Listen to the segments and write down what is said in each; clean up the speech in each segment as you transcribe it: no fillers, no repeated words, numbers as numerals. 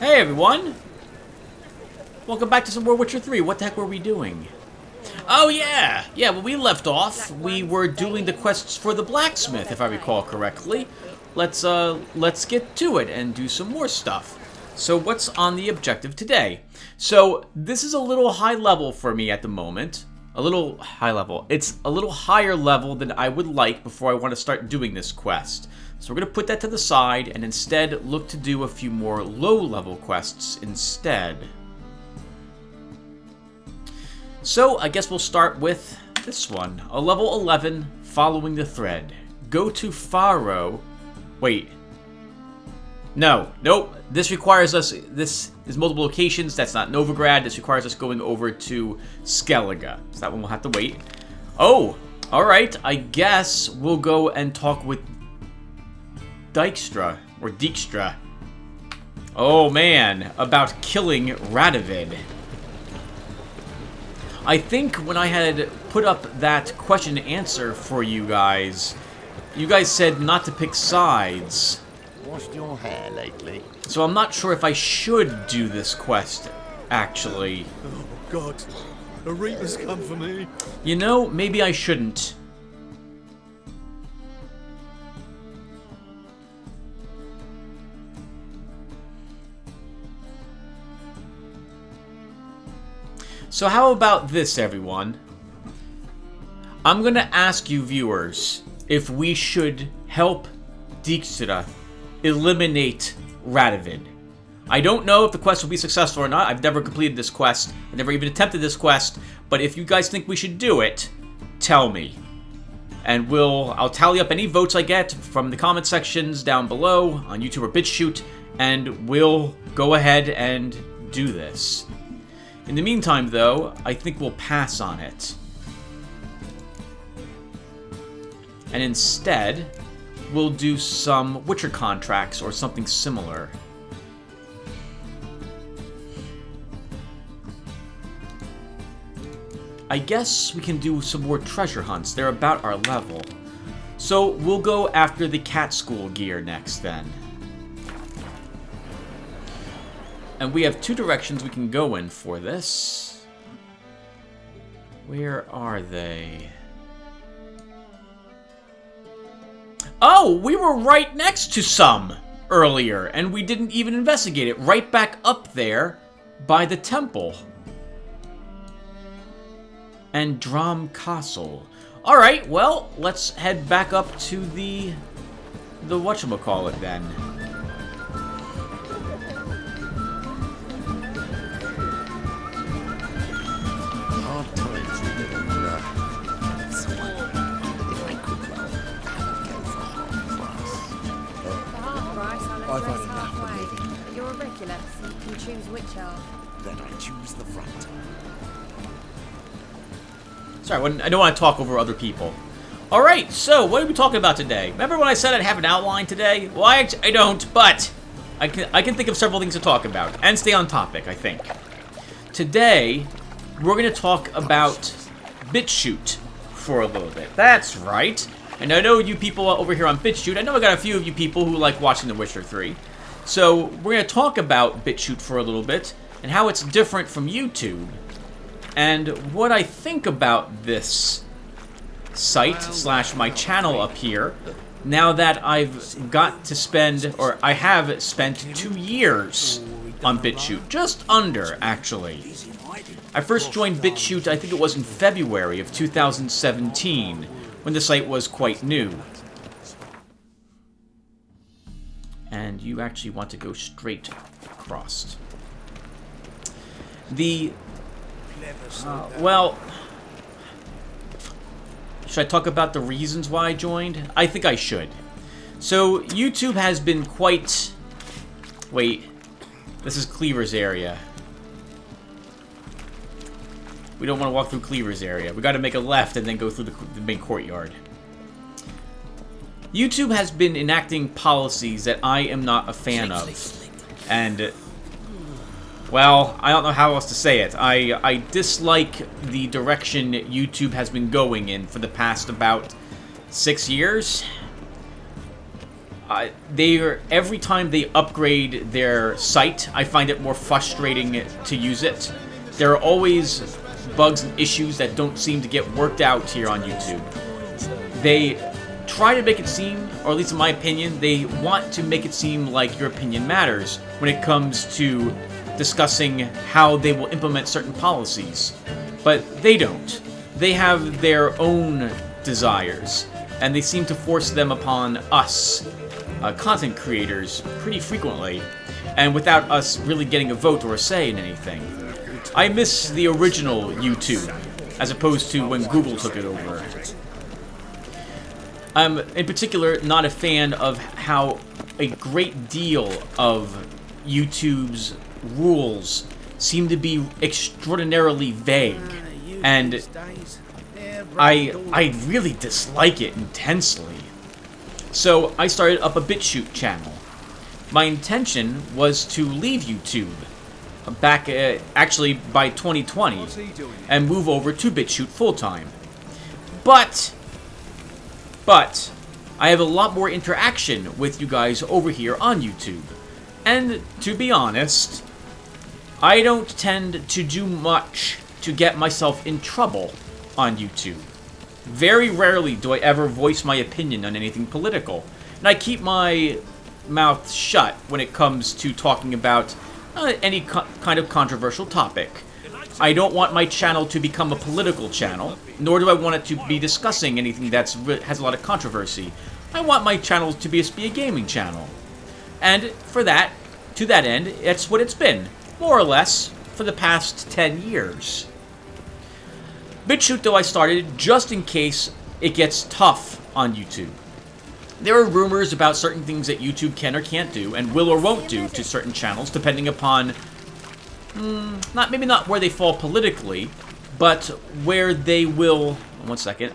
Hey everyone! Welcome back to some more Witcher 3. What the heck were we doing? Oh yeah! Yeah, when we left off, we were doing the quests for the blacksmith, if I recall correctly. Let's get to it and do some more stuff. So what's on the objective today? So this is a little high level for me at the moment. A little high level. It's a little higher level than I would like before I want to start doing this quest. So we're going to put that to the side and instead look to do a few more low-level quests instead. So I guess we'll start with this one. A level 11, following the thread. Go to Faro. Wait. No. Nope. This requires us... This is multiple locations. That's not Novigrad. This requires us going over to Skellige. So that one will have to wait. Oh! Alright. I guess we'll go and talk with Dijkstra. Or Dijkstra. Oh, man. About killing Radovid. I think when I had put up that question and answer for you guys said not to pick sides. Washed your hair lately? So I'm not sure if I should do this quest, actually. Oh, God. A Reaper's come for me. You know, maybe I shouldn't. So how about this, everyone? I'm going to ask you viewers if we should help Dijkstra eliminate Radovid. I don't know if the quest will be successful or not. I've never completed this quest. I've never even attempted this quest. But if you guys think we should do it, tell me. And I'll tally up any votes I get from the comment sections down below on YouTube or BitChute, and we'll go ahead and do this. In the meantime, though, I think we'll pass on it. And instead, we'll do some Witcher contracts or something similar. I guess we can do some more treasure hunts. They're about our level. So we'll go after the cat school gear next then. And we have two directions we can go in for this. Where are they? Oh, we were right next to some earlier, and we didn't even investigate it. Right back up there by the temple. And Drum Castle. Alright, well, let's head back up to the whatchamacallit then. Hard times living somewhere. If I could, well, I'd go for half price. For half price, I'll I let find you it rest enough for halfway. living. But you're a regular, so you can choose which half. Then I choose the front. Sorry, I don't want to talk over other people. Alright, so what are we talking about today? Remember when I said I'd have an outline today? Well, I don't, but I can think of several things to talk about. And stay on topic, I think. Today, we're going to talk about BitChute for a little bit. That's right. And I know you people over here on BitChute, I know I got a few of you people who like watching The Witcher 3. So, we're going to talk about BitChute for a little bit, and how it's different from YouTube. And what I think about this site / my channel up here, now that I've got to spend, or I have spent 2 years on BitChute. Just under, actually. I first joined BitChute, I think it was in February of 2017, when the site was quite new. And you actually want to go straight across. Well, should I talk about the reasons why I joined? I think I should. So, YouTube has been quite... Wait, this is Cleaver's area. We don't want to walk through Cleaver's area. We got to make a left and then go through the main courtyard. YouTube has been enacting policies that I am not a fan of. And... well, I don't know how else to say it. I dislike the direction YouTube has been going in for the past about 6 years. every time they upgrade their site, I find it more frustrating to use it. There are always bugs and issues that don't seem to get worked out here on YouTube. They try to make it seem, or at least in my opinion, they want to make it seem like your opinion matters when it comes to discussing how they will implement certain policies. But they don't. They have their own desires, and they seem to force them upon us, content creators, pretty frequently, and without us really getting a vote or a say in anything. I miss the original YouTube, as opposed to when Google took it over. I'm, in particular, not a fan of how a great deal of YouTube's rules seem to be extraordinarily vague, and I really dislike it intensely. So I started up a BitChute channel. My intention was to leave YouTube back, actually by 2020, and move over to BitChute full-time. But I have a lot more interaction with you guys over here on YouTube. And to be honest, I don't tend to do much to get myself in trouble on YouTube. Very rarely do I ever voice my opinion on anything political, and I keep my mouth shut when it comes to talking about any kind of controversial topic. I don't want my channel to become a political channel, nor do I want it to be discussing anything that has a lot of controversy. I want my channel to be a gaming channel. And for that, to that end, it's what it's been, more or less, for the past 10 years. BitChute, though, I started just in case it gets tough on YouTube. There are rumors about certain things that YouTube can or can't do, and will or won't do to certain channels, depending upon, maybe not where they fall politically, but where they will... One second.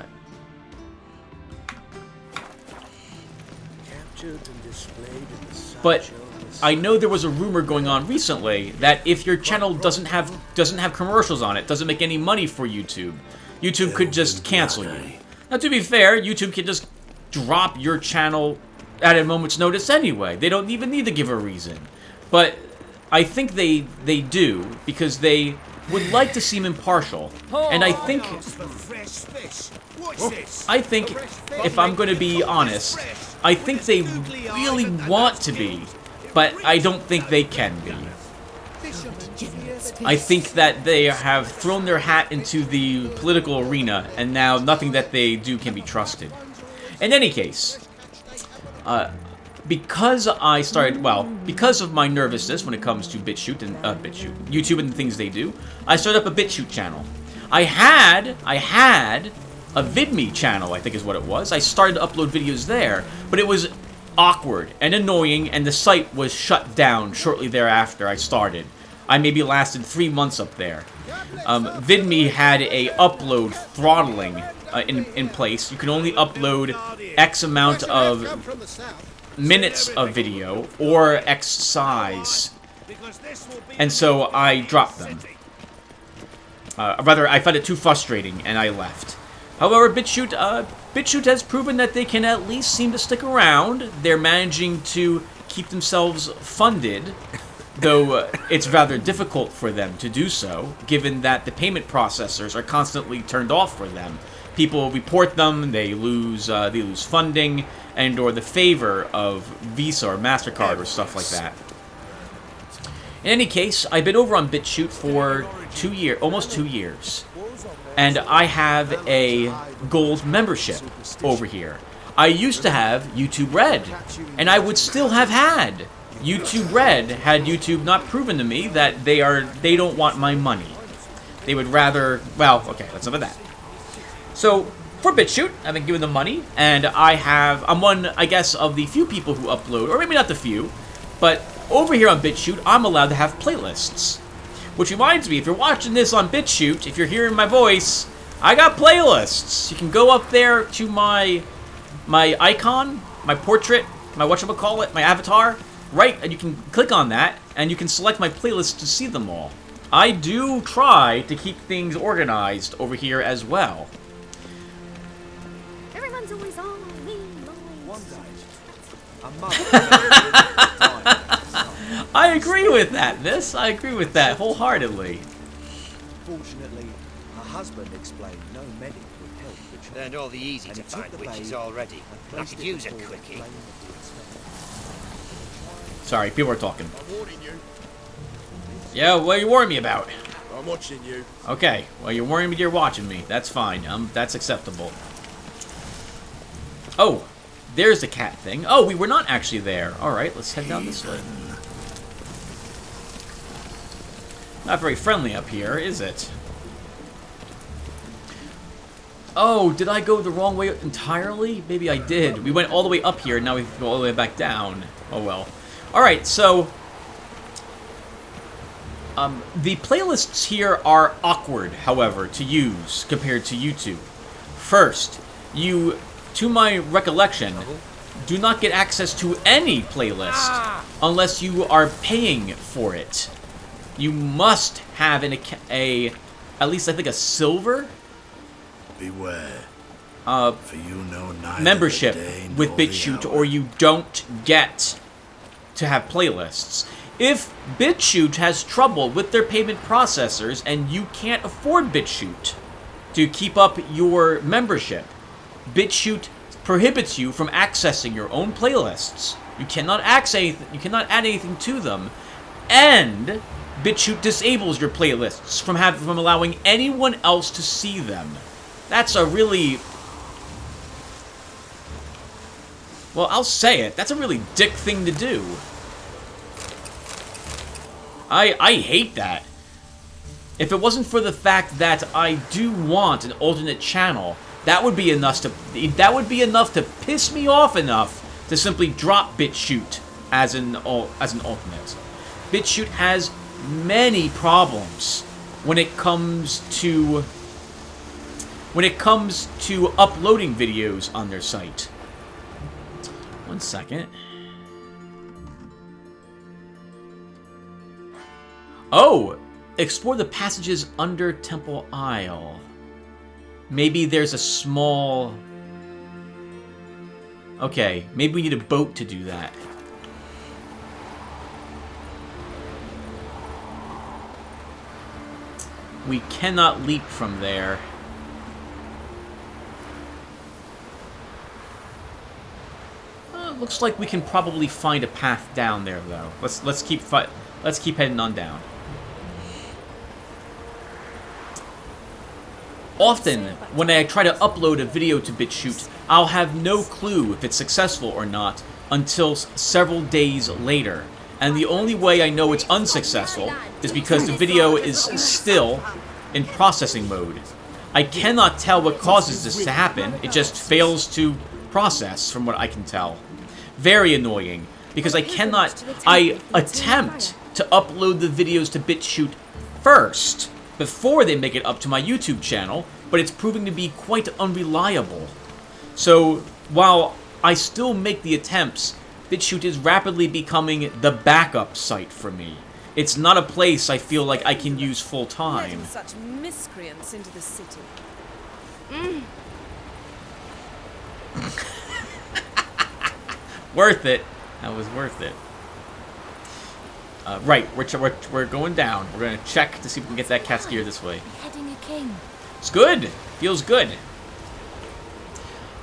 But I know there was a rumor going on recently that if your channel doesn't have commercials on it, doesn't make any money for YouTube, YouTube could just cancel you. Now, to be fair, YouTube can just drop your channel at a moment's notice anyway. They don't even need to give a reason. But I think they do, because they would like to seem impartial. And I think, if I'm going to be honest, I think they really want to be, but I don't think they can be. I think that they have thrown their hat into the political arena, and now nothing that they do can be trusted. In any case, because I started, because of my nervousness when it comes to YouTube and the things they do, I started up a BitChute channel. I had a VidMe channel, I think is what it was. I started to upload videos there, but it was awkward and annoying, and the site was shut down shortly thereafter I started. I maybe lasted 3 months up there. VidMe had a upload throttling in place. You can only upload X amount of minutes of video or X size. And so I dropped them. Rather, I found it too frustrating and I left. However, BitChute has proven that they can at least seem to stick around. They're managing to keep themselves funded, though it's rather difficult for them to do so, given that the payment processors are constantly turned off for them. People report them, they lose funding, and or the favor of Visa or MasterCard or stuff like that. In any case, I've been over on BitChute for almost 2 years. And I have a gold membership over here. I used to have YouTube Red, and I would still have had YouTube Red had YouTube not proven to me that they don't want my money. They would rather, okay, that's enough of that. So, for BitChute, I've been giving them money, and I'm one, I guess, of the few people who upload, or maybe not the few, but over here on BitChute, I'm allowed to have playlists. Which reminds me, if you're watching this on BitChute, if you're hearing my voice, I got playlists. You can go up there to my icon, my portrait, my whatchamacallit, my avatar, right, and you can click on that, and you can select my playlist to see them all. I do try to keep things organized over here as well. Everyone's always on me. A mother. I agree with that, Miss. I agree with that wholeheartedly. Fortunately, her husband explained no medic would help the child. Learned all the easy to And he took find the witches babe already. and But I placed could it use a before the quickie. flame of the experiment. Sorry, people are talking. I'm warning you. Yeah, what are you warning me about? I'm watching you. Okay, well, you're warning me you're watching me. That's fine. That's acceptable. Oh, there's the cat thing. Oh, we were not actually there. Alright, let's head down this way. Not very friendly up here, is it? Oh, did I go the wrong way entirely? Maybe I did. We went all the way up here, and now we have to go all the way back down. Oh well. Alright, so... the playlists here are awkward, however, to use compared to YouTube. First, you, to my recollection, do not get access to any playlist unless you are paying for it. You must have at least I think a silver Beware. For you know neither membership the day with nor the BitChute, hour. or you don't get to have playlists. If BitChute has trouble with their payment processors and you can't afford BitChute to keep up your membership, BitChute prohibits you from accessing your own playlists. You cannot add anything to them, and BitChute disables your playlists from allowing anyone else to see them. That's a really... Well, I'll say it. That's a really dick thing to do. I hate that. If it wasn't for the fact that I do want an alternate channel, that would be enough to piss me off enough to simply drop BitChute as an alternate. BitChute has many problems when it comes to uploading videos on their site. One second. Oh! Explore the passages under Temple Isle. Maybe there's a small... Okay, maybe we need a boat to do that. We cannot leap from there. Looks like we can probably find a path down there, though. Let's keep heading on down. Often, when I try to upload a video to BitChute, I'll have no clue if it's successful or not until several days later. And the only way I know it's unsuccessful is because the video is still in processing mode. I cannot tell what causes this to happen, it just fails to process, from what I can tell. Very annoying, because I attempt to upload the videos to BitChute first, before they make it up to my YouTube channel, but it's proving to be quite unreliable. So, while I still make the attempts, BitChute is rapidly becoming the backup site for me. It's not a place I feel like I can use full-time. Letting such miscreants into the city. Worth it. That was worth it. Right, we're going down. We're gonna check to see if we can get that cat's gear this way. Beheading a king. It's good. Feels good.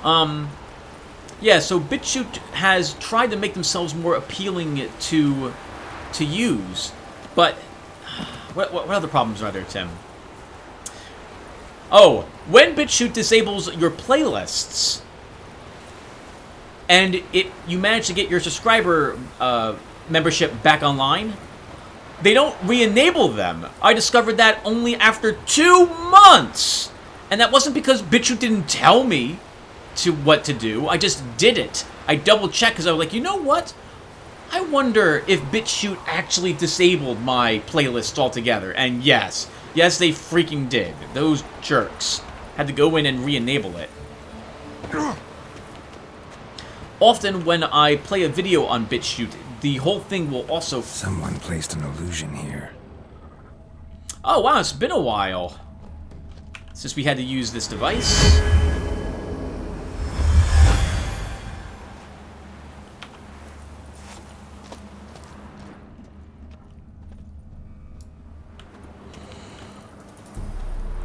Yeah. So BitChute has tried to make themselves more appealing to use, but what other problems are there, Tim? Oh, when BitChute disables your playlists, and you manage to get your subscriber membership back online, they don't re-enable them. I discovered that only after 2 months! And that wasn't because BitChute didn't tell me what to do. I just did it. I double-checked because I was like, you know what? I wonder if BitChute actually disabled my playlist altogether. And yes, they freaking did. Those jerks had to go in and re-enable it. Often when I play a video on BitChute, the whole thing will also... Someone placed an illusion here. Oh wow, it's been a while since we had to use this device.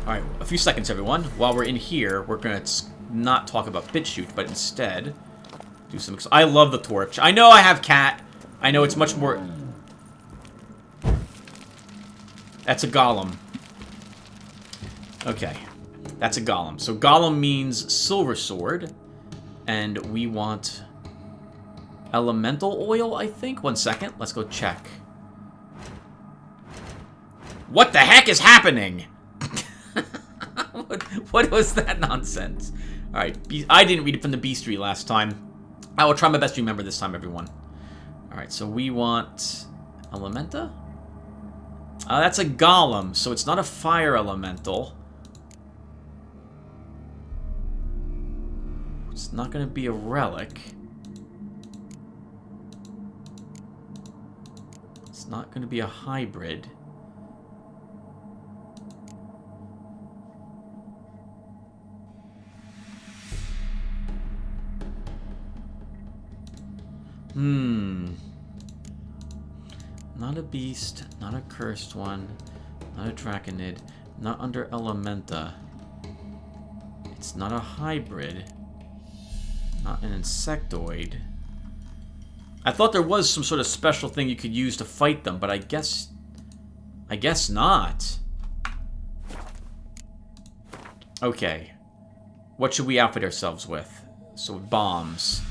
Alright, a few seconds, everyone. While we're in here, we're gonna not talk about BitChute, but instead do some... I love the torch. I know I have cat. I know it's much more... That's a golem. Okay. That's a golem. So golem means silver sword. And we want elemental oil, I think. 1 second. Let's go check. What the heck is happening? What was that nonsense? Alright, I didn't read it from the bestiary last time. I will try my best to remember this time, everyone. Alright, so we want... Elementa? That's a golem, so it's not a fire elemental. It's not going to be a relic. It's not going to be a hybrid. Not a beast, not a cursed one, not a draconid, not under Elementa. It's not a hybrid. Not an insectoid. I thought there was some sort of special thing you could use to fight them, but I guess not. Okay. What should we outfit ourselves with? So, bombs.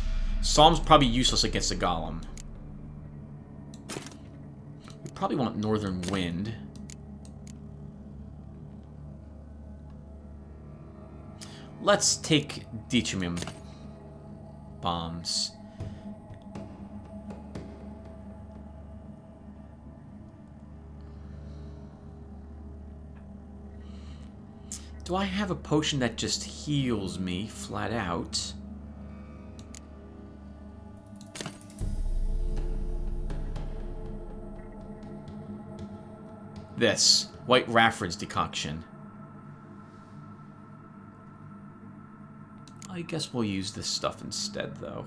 Psalm's probably useless against a golem. We probably want Northern Wind. Let's take Detrium bombs. Do I have a potion that just heals me flat out? This. White Raffrid's decoction. I guess we'll use this stuff instead, though.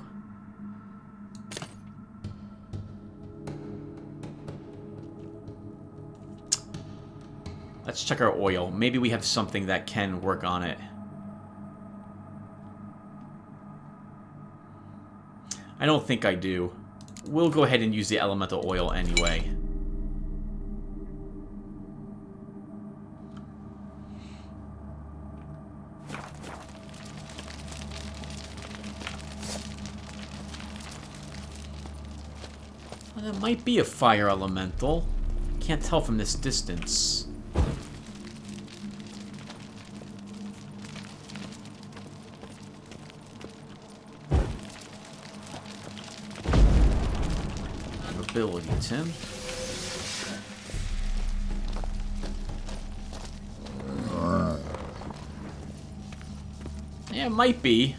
Let's check our oil. Maybe we have something that can work on it. I don't think I do. We'll go ahead and use the elemental oil anyway. Well, that might be a fire elemental. Can't tell from this distance. Ability, Tim. Yeah, it might be.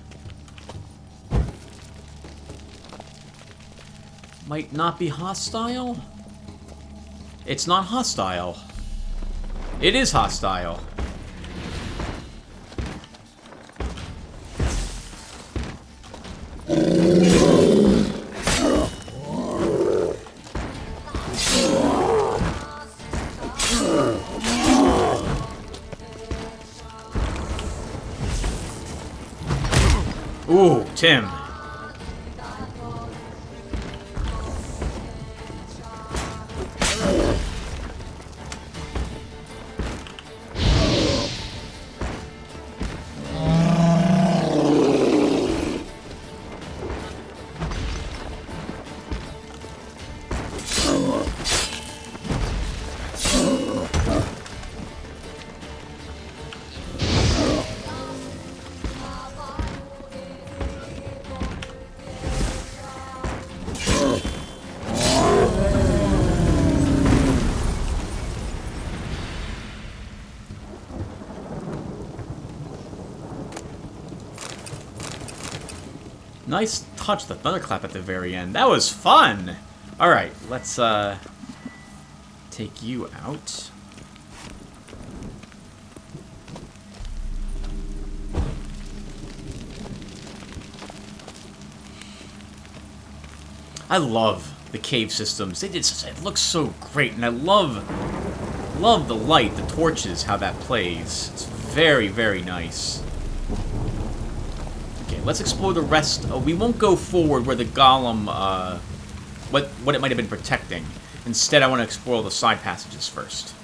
Might not be hostile? It's not hostile. It is hostile. Ooh, Tim. Nice touch, the thunderclap at the very end. That was fun! Alright, let's take you out. I love the cave systems. It looks so great, and I love love the light, the torches, how that plays. It's very, very nice. Okay, let's explore the rest. We won't go forward where the golem, what it might have been protecting. Instead, I want to explore the side passages first.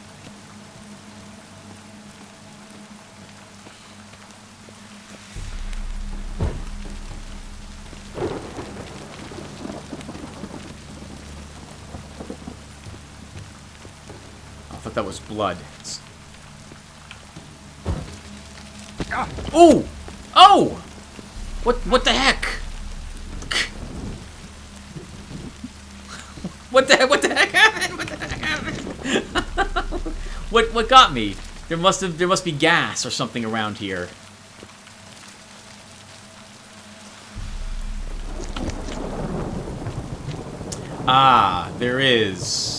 That was blood. Oh! Oh! What the heck? What the heck? What the heck happened? What the heck happened? What got me? There must be gas or something around here. Ah, there is.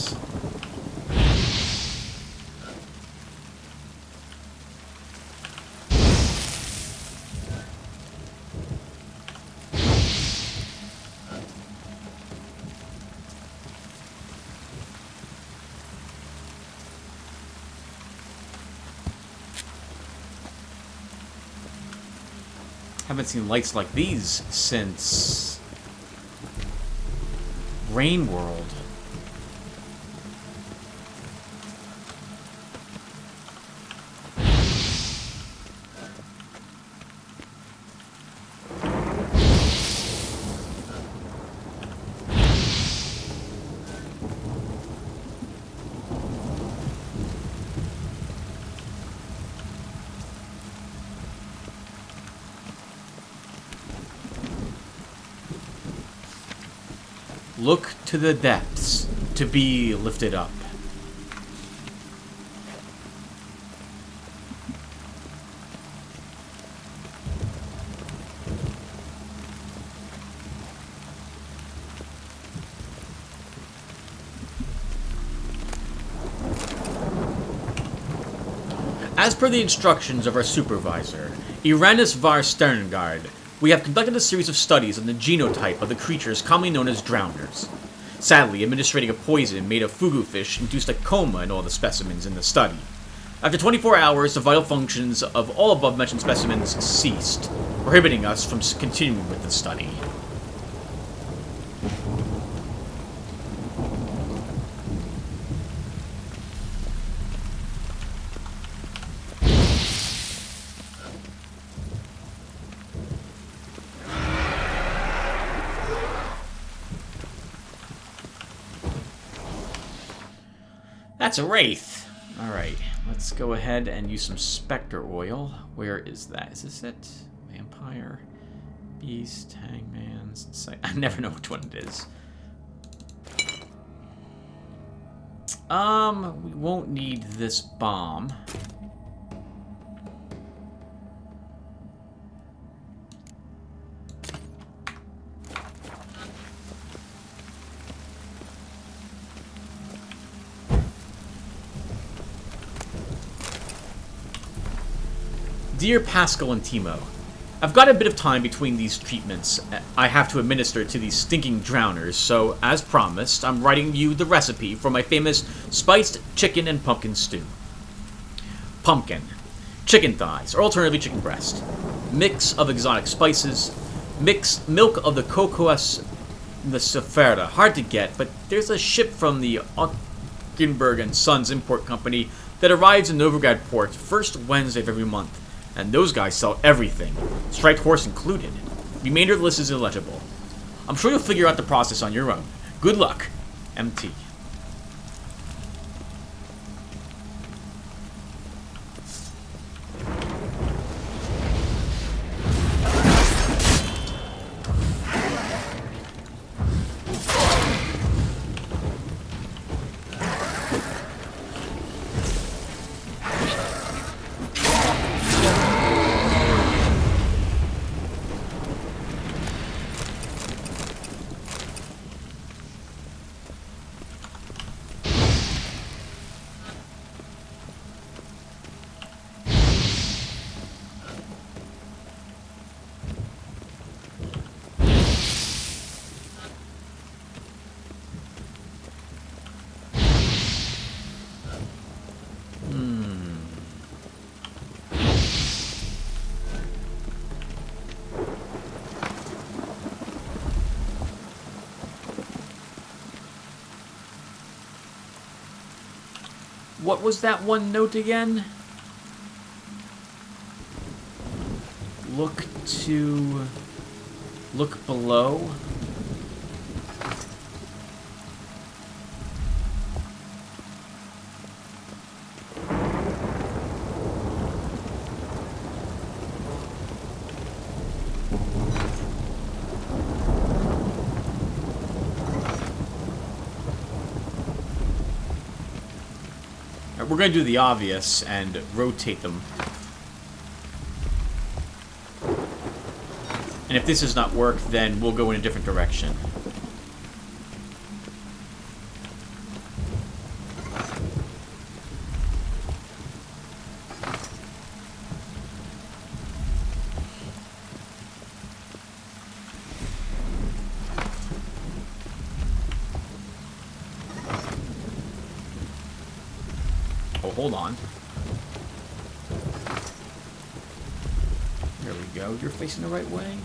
Haven't seen lights like these since Rain World. Look to the depths to be lifted up. As per the instructions of our supervisor, Irenis var Sterngard, we have conducted a series of studies on the genotype of the creatures commonly known as drowners. Sadly, administrating a poison made of fugu fish induced a coma in all the specimens in the study. After 24 hours, the vital functions of all above-mentioned specimens ceased, prohibiting us from continuing with the study. That's a wraith. Alright, let's go ahead and use some Spectre oil. Where is that? Is this it? Vampire, Beast, Hangman, I never know which one it is. We won't need this bomb. Dear Pascal and Timo, I've got a bit of time between these treatments I have to administer to these stinking drowners, so, as promised, I'm writing you the recipe for my famous spiced chicken and pumpkin stew. Pumpkin, chicken thighs, or alternatively chicken breast, mix of exotic spices, mix milk of the Cocoas Nacifera, hard to get, but there's a ship from the Ockenberg and Sons Import Company that arrives in Nilfgaard port first Wednesday of every month. And those guys sell everything, striped horse included. Remainder of the list is illegible. I'm sure you'll figure out the process on your own. Good luck, MT. What was that one note again? Look below. We're going to do the obvious and rotate them. And if this does not work, then we'll go in a different direction. Oh, hold on. There we go. You're facing the right way.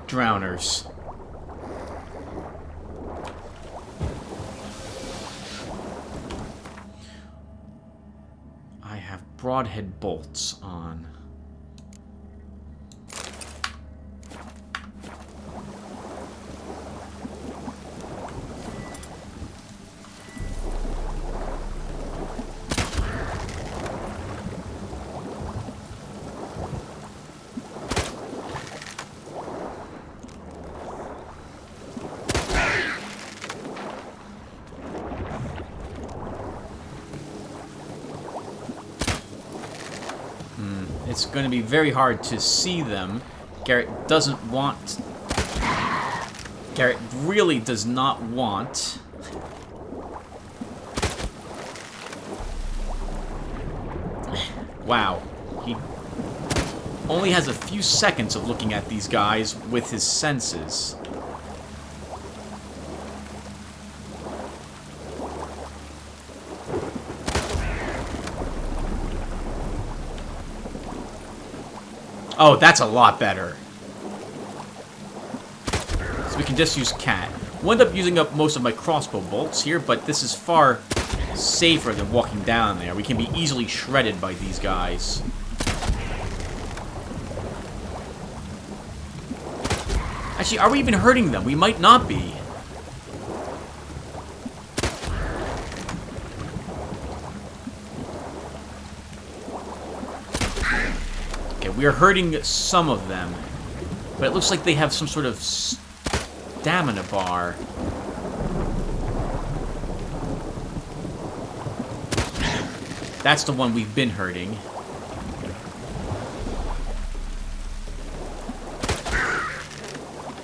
Drowners. I have broadhead bolts on. It's going to be very hard to see them. Garrett doesn't want... Garrett really does not want... Wow. He only has a few seconds of looking at these guys with his senses. Oh, that's a lot better. So we can just use cat. We'll end up using up most of my crossbow bolts here, but this is far safer than walking down there. We can be easily shredded by these guys. Actually, are we even hurting them? We might not be. We are hurting some of them, but it looks like they have some sort of stamina bar. That's the one we've been hurting.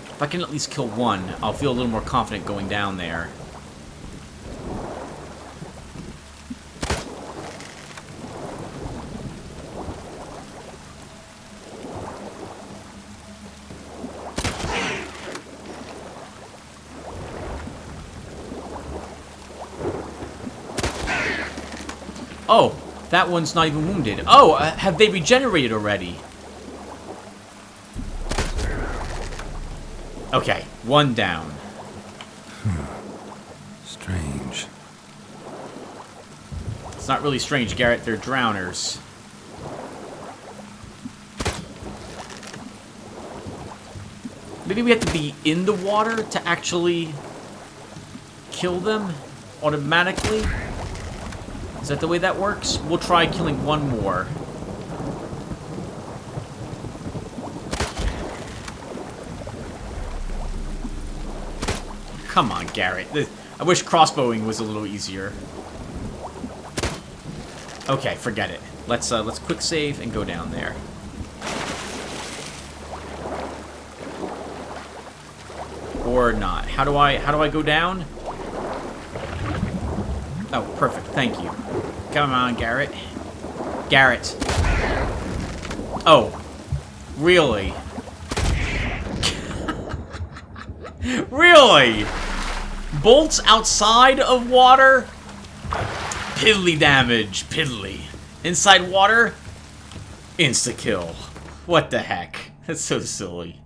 If I can at least kill one, I'll feel a little more confident going down there. Oh, that one's not even wounded. Oh, have they regenerated already? Okay, one down. Strange. It's not really strange, Garrett. They're drowners. Maybe we have to be in the water to actually kill them automatically? Is that the way that works? We'll try killing one more. Come on, Garrett. I wish crossbowing was a little easier. Okay, forget it. Let's quick save and go down there. Or not. How do I go down? Oh, perfect. Thank you. Come on, Garrett. Garrett. Oh. Really? Really? Bolts outside of water? Piddly damage. Piddly. Inside water? Insta-kill. What the heck? That's so silly.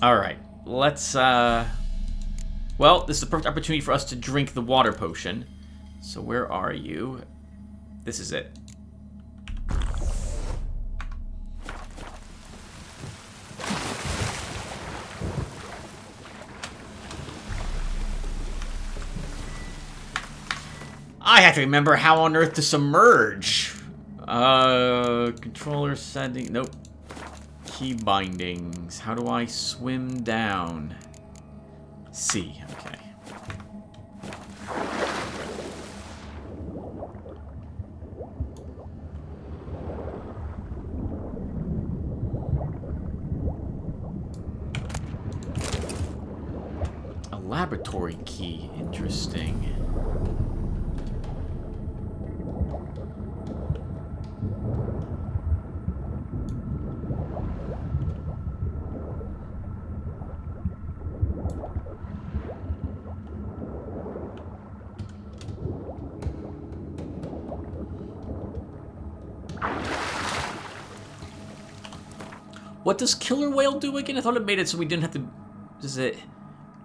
Alright. Let's, well, this is the perfect opportunity for us to drink the water potion. So where are you? This is it. I have to remember how on earth to submerge. Controller setting. Nope. Key bindings. How do I swim down? C. Okay. A laboratory key. Interesting. What does killer whale do again? I thought it made it so we didn't have to... Does it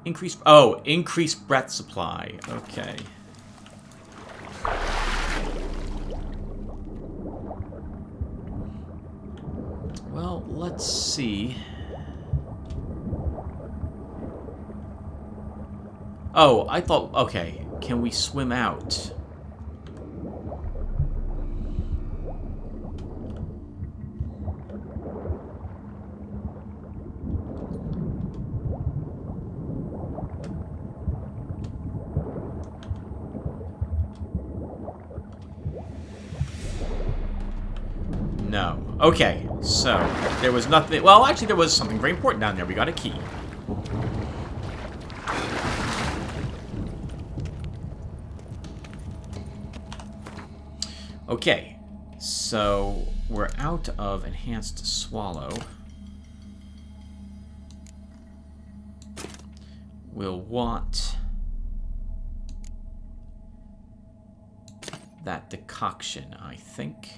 increase... Oh, increase breath supply. Okay. Well, let's see. Oh, I thought... Okay. Can we swim out? No. Okay, so there was nothing... Well, actually, there was something very important down there. We got a key. Okay, so we're out of enhanced swallow. We'll want that decoction, I think.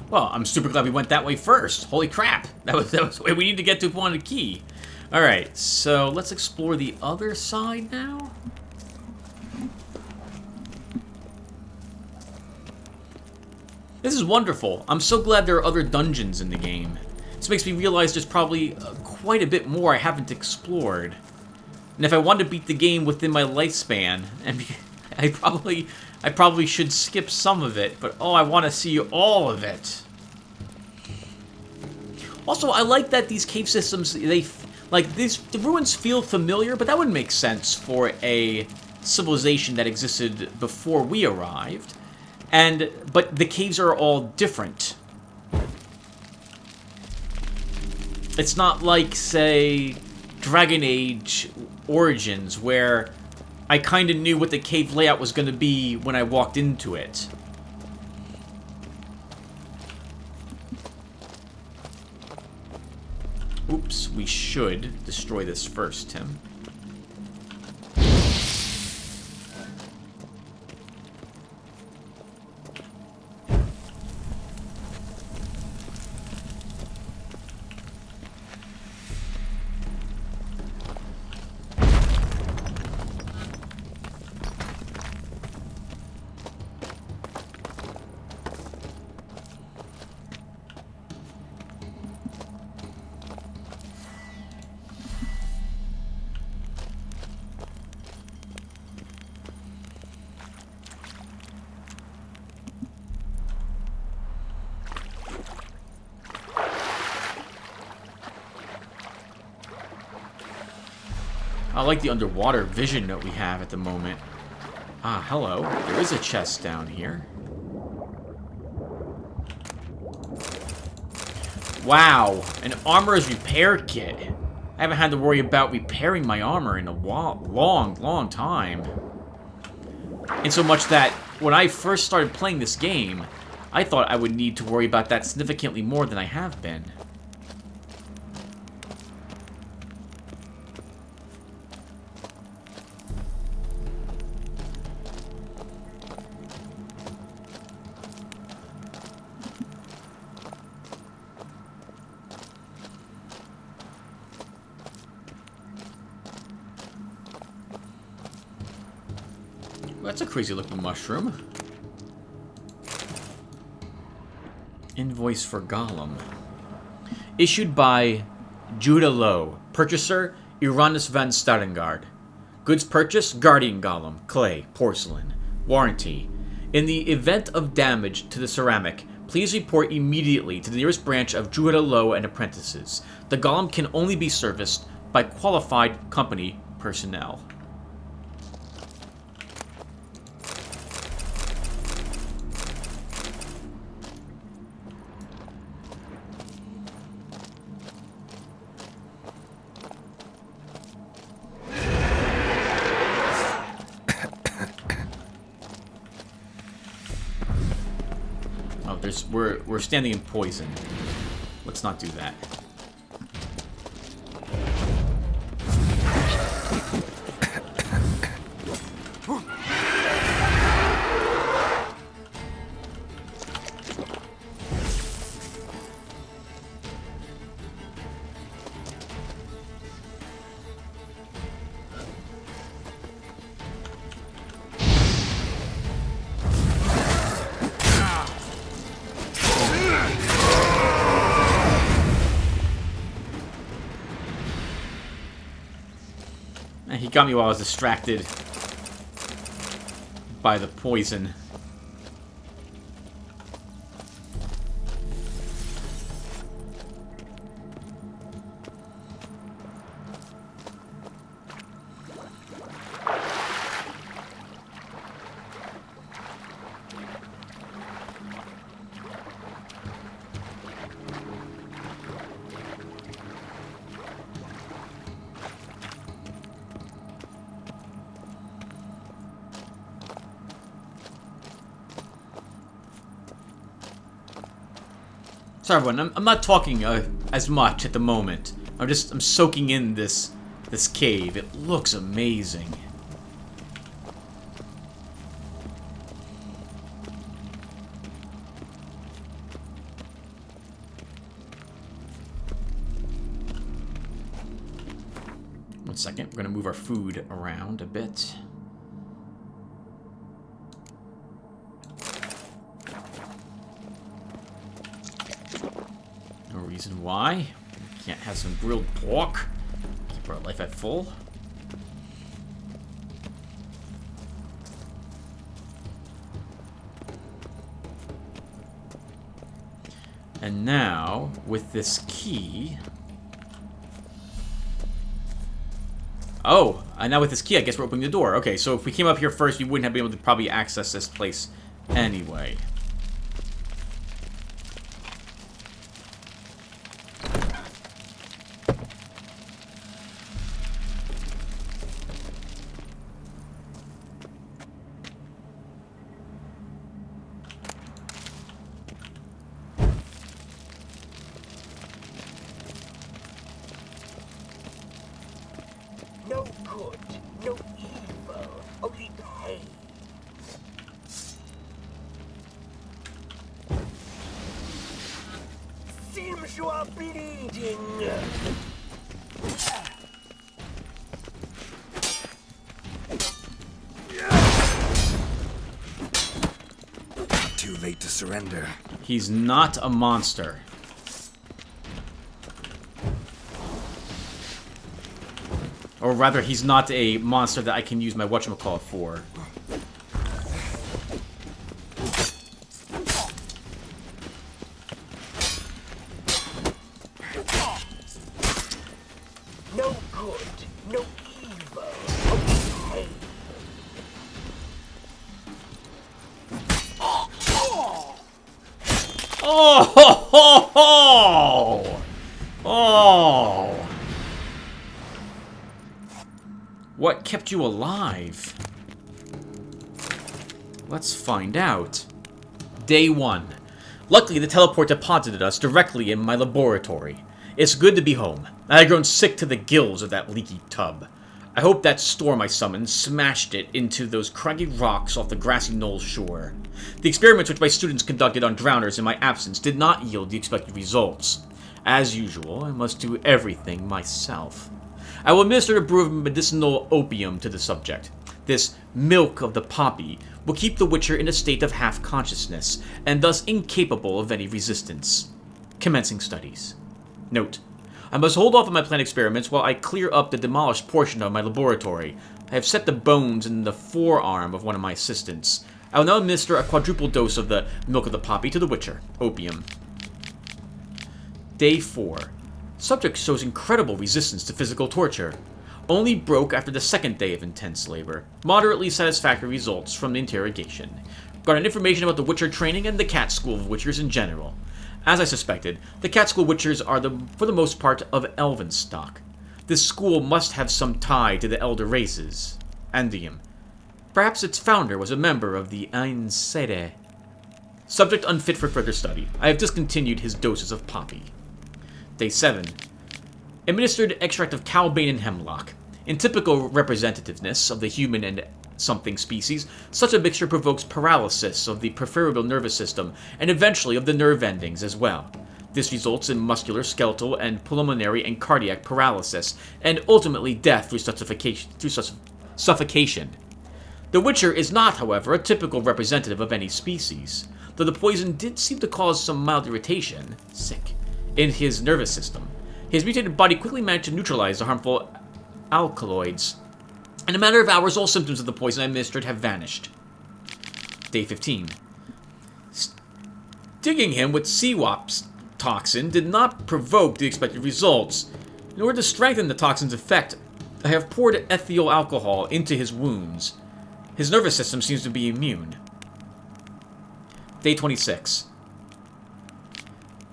Well, I'm super glad we went that way first. Holy crap. That was the way we need to get to find a key. Alright, so let's explore the other side now. This is wonderful. I'm so glad there are other dungeons in the game. This makes me realize there's probably quite a bit more I haven't explored. And if I want to beat the game within my lifespan, and I probably should skip some of it, but oh, I want to see all of it. Also, I like that these cave systems, the ruins feel familiar, but that would make sense for a civilization that existed before we arrived. But the caves are all different. It's not like, say, Dragon Age Origins, where I kind of knew what the cave layout was going to be when I walked into it. Oops, we should destroy this first, Tim. I like the underwater vision that we have at the moment. Ah, hello. There is a chest down here. Wow, an armorer's repair kit. I haven't had to worry about repairing my armor in a long time. And so much that when I first started playing this game, I thought I would need to worry about that significantly more than I have been. That's a crazy looking mushroom. Invoice for Gollum. Issued by Judah Lowe. Purchaser, Uranus van Starengard. Goods purchase, Guardian Gollum. Clay, porcelain. Warranty. In the event of damage to the ceramic, please report immediately to the nearest branch of Judah Lowe and Apprentices. The Gollum can only be serviced by qualified company personnel. We're standing in poison. Let's not do that. He got me while I was distracted by the poison. Sorry, everyone. I'm not talking as much at the moment. I'm soaking in this cave. It looks amazing. One second. We're gonna move our food around a bit. Reason why we can't have some grilled pork. Keep our life at full. And now with this key. Oh, and now with this key, I guess we're opening the door. Okay, so if we came up here first, we wouldn't have been able to probably access this place anyway. No good, no evil, only pain. Seems you are bleeding. Too late to surrender. He's not a monster. Or rather, he's not a monster that I can use my whatchamacallit for. No good, no evil. only pain. Oh, ho, ho, ho! Oh! What kept you alive? Let's find out. Day 1. Luckily, the teleport deposited us directly in my laboratory. It's good to be home. I had grown sick to the gills of that leaky tub. I hope that storm I summoned smashed it into those craggy rocks off the grassy knoll shore. The experiments which my students conducted on drowners in my absence did not yield the expected results. As usual, I must do everything myself. I will administer a brew of medicinal opium to the subject. This milk of the poppy will keep the Witcher in a state of half-consciousness, and thus incapable of any resistance. Commencing studies. Note: I must hold off on my planned experiments while I clear up the demolished portion of my laboratory. I have set the bones in the forearm of one of my assistants. I will now administer a quadruple dose of the milk of the poppy to the Witcher. Opium. Day 4. Subject shows incredible resistance to physical torture. Only broke after the second day of intense labor. Moderately satisfactory results from the interrogation. Garnered information about the Witcher training and the Cat School of Witchers in general. As I suspected, the Cat School Witchers are, for the most part, of elven stock. This school must have some tie to the elder races. Andium. Perhaps its founder was a member of the Ain Sede. Subject unfit for further study. I have discontinued his doses of poppy. Day 7. Administered extract of cowbane and hemlock. In typical representativeness of the human and something species, such a mixture provokes paralysis of the peripheral nervous system, and eventually of the nerve endings as well. This results in muscular, skeletal, and pulmonary and cardiac paralysis, and ultimately death through suffocation. The Witcher is not, however, a typical representative of any species, though the poison did seem to cause some mild irritation, in his nervous system. His mutated body quickly managed to neutralize the harmful alkaloids. In a matter of hours, all symptoms of the poison I administered have vanished. Day 15. Stinging him with Seawap's toxin did not provoke the expected results. In order to strengthen the toxin's effect, I have poured ethyl alcohol into his wounds. His nervous system seems to be immune. Day 26.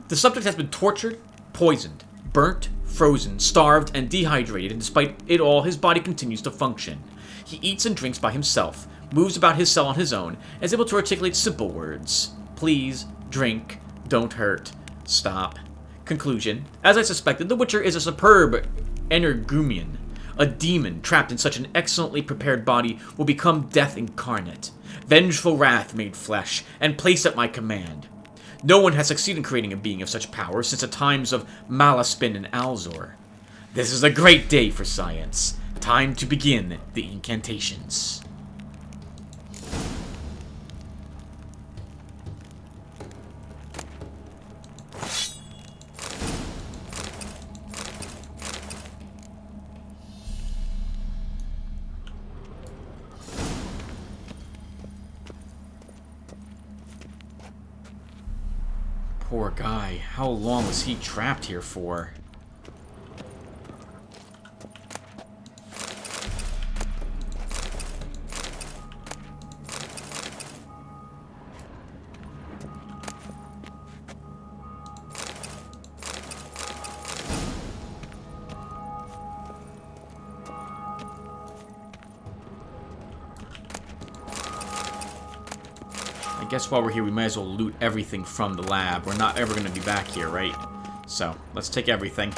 The subject has been tortured, poisoned, burnt, frozen, starved, and dehydrated, and despite it all, his body continues to function. He eats and drinks by himself, moves about his cell on his own, and is able to articulate simple words. Please, drink, don't hurt, stop. Conclusion. As I suspected, the Witcher is a superb energumen. A demon trapped in such an excellently prepared body will become death incarnate. Vengeful wrath made flesh, and placed at my command. No one has succeeded in creating a being of such power since the times of Malaspin and Alzor. This is a great day for science. Time to begin the incantations. Poor guy. How long was he trapped here for? I guess while we're here, we might as well loot everything from the lab. We're not ever going to be back here, right? So, let's take everything.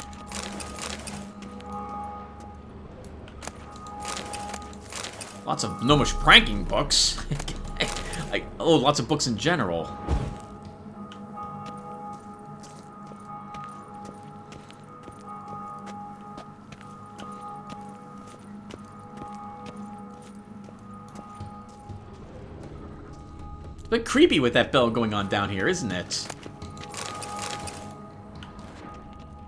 Lots of gnomish pranking books. Lots of books in general. It's a bit creepy with that bell going on down here, isn't it?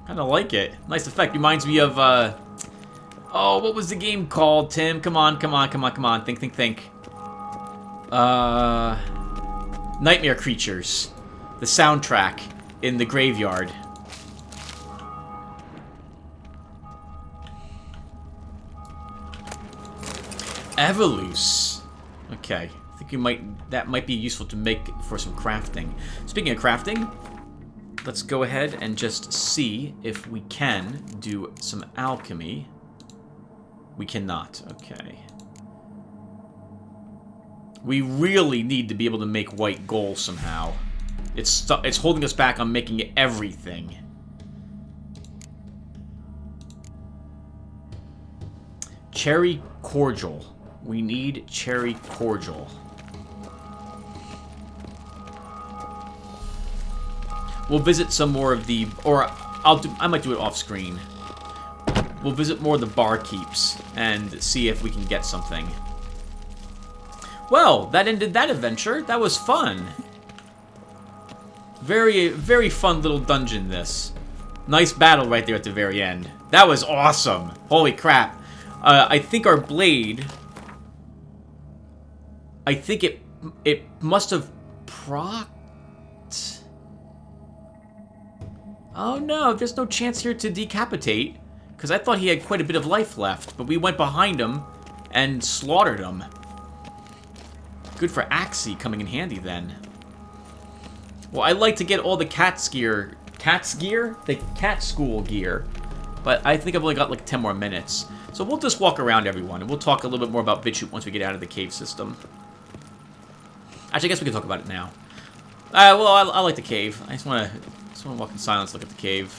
Kinda like it. Nice effect. Reminds me of, oh, what was the game called, Tim? Come on. Think. Nightmare Creatures. The soundtrack in the graveyard. Evolus. Okay. I think that might be useful to make for some crafting. Speaking of crafting, let's go ahead and just see if we can do some alchemy. We cannot. Okay. We really need to be able to make white gold somehow. It's holding us back on making everything. Cherry cordial. We need cherry cordial. We'll visit some more of the, or I might do it off screen. We'll visit more of the barkeeps and see if we can get something. Well, that ended that adventure. That was fun. Very, very fun little dungeon, this. Nice battle right there at the very end. That was awesome. Holy crap. I think our blade... I think it must have procced... Oh no, there's no chance here to decapitate. Because I thought he had quite a bit of life left. But we went behind him and slaughtered him. Good for Axie coming in handy then. Well, I like to get all the cat's gear. Cat's gear? The cat school gear. But I think I've only got like 10 more minutes. So we'll just walk around, everyone. And we'll talk a little bit more about BitChute once we get out of the cave system. Actually, I guess we can talk about it now. Well, I like the cave. I just want to walk in silence, look at the cave.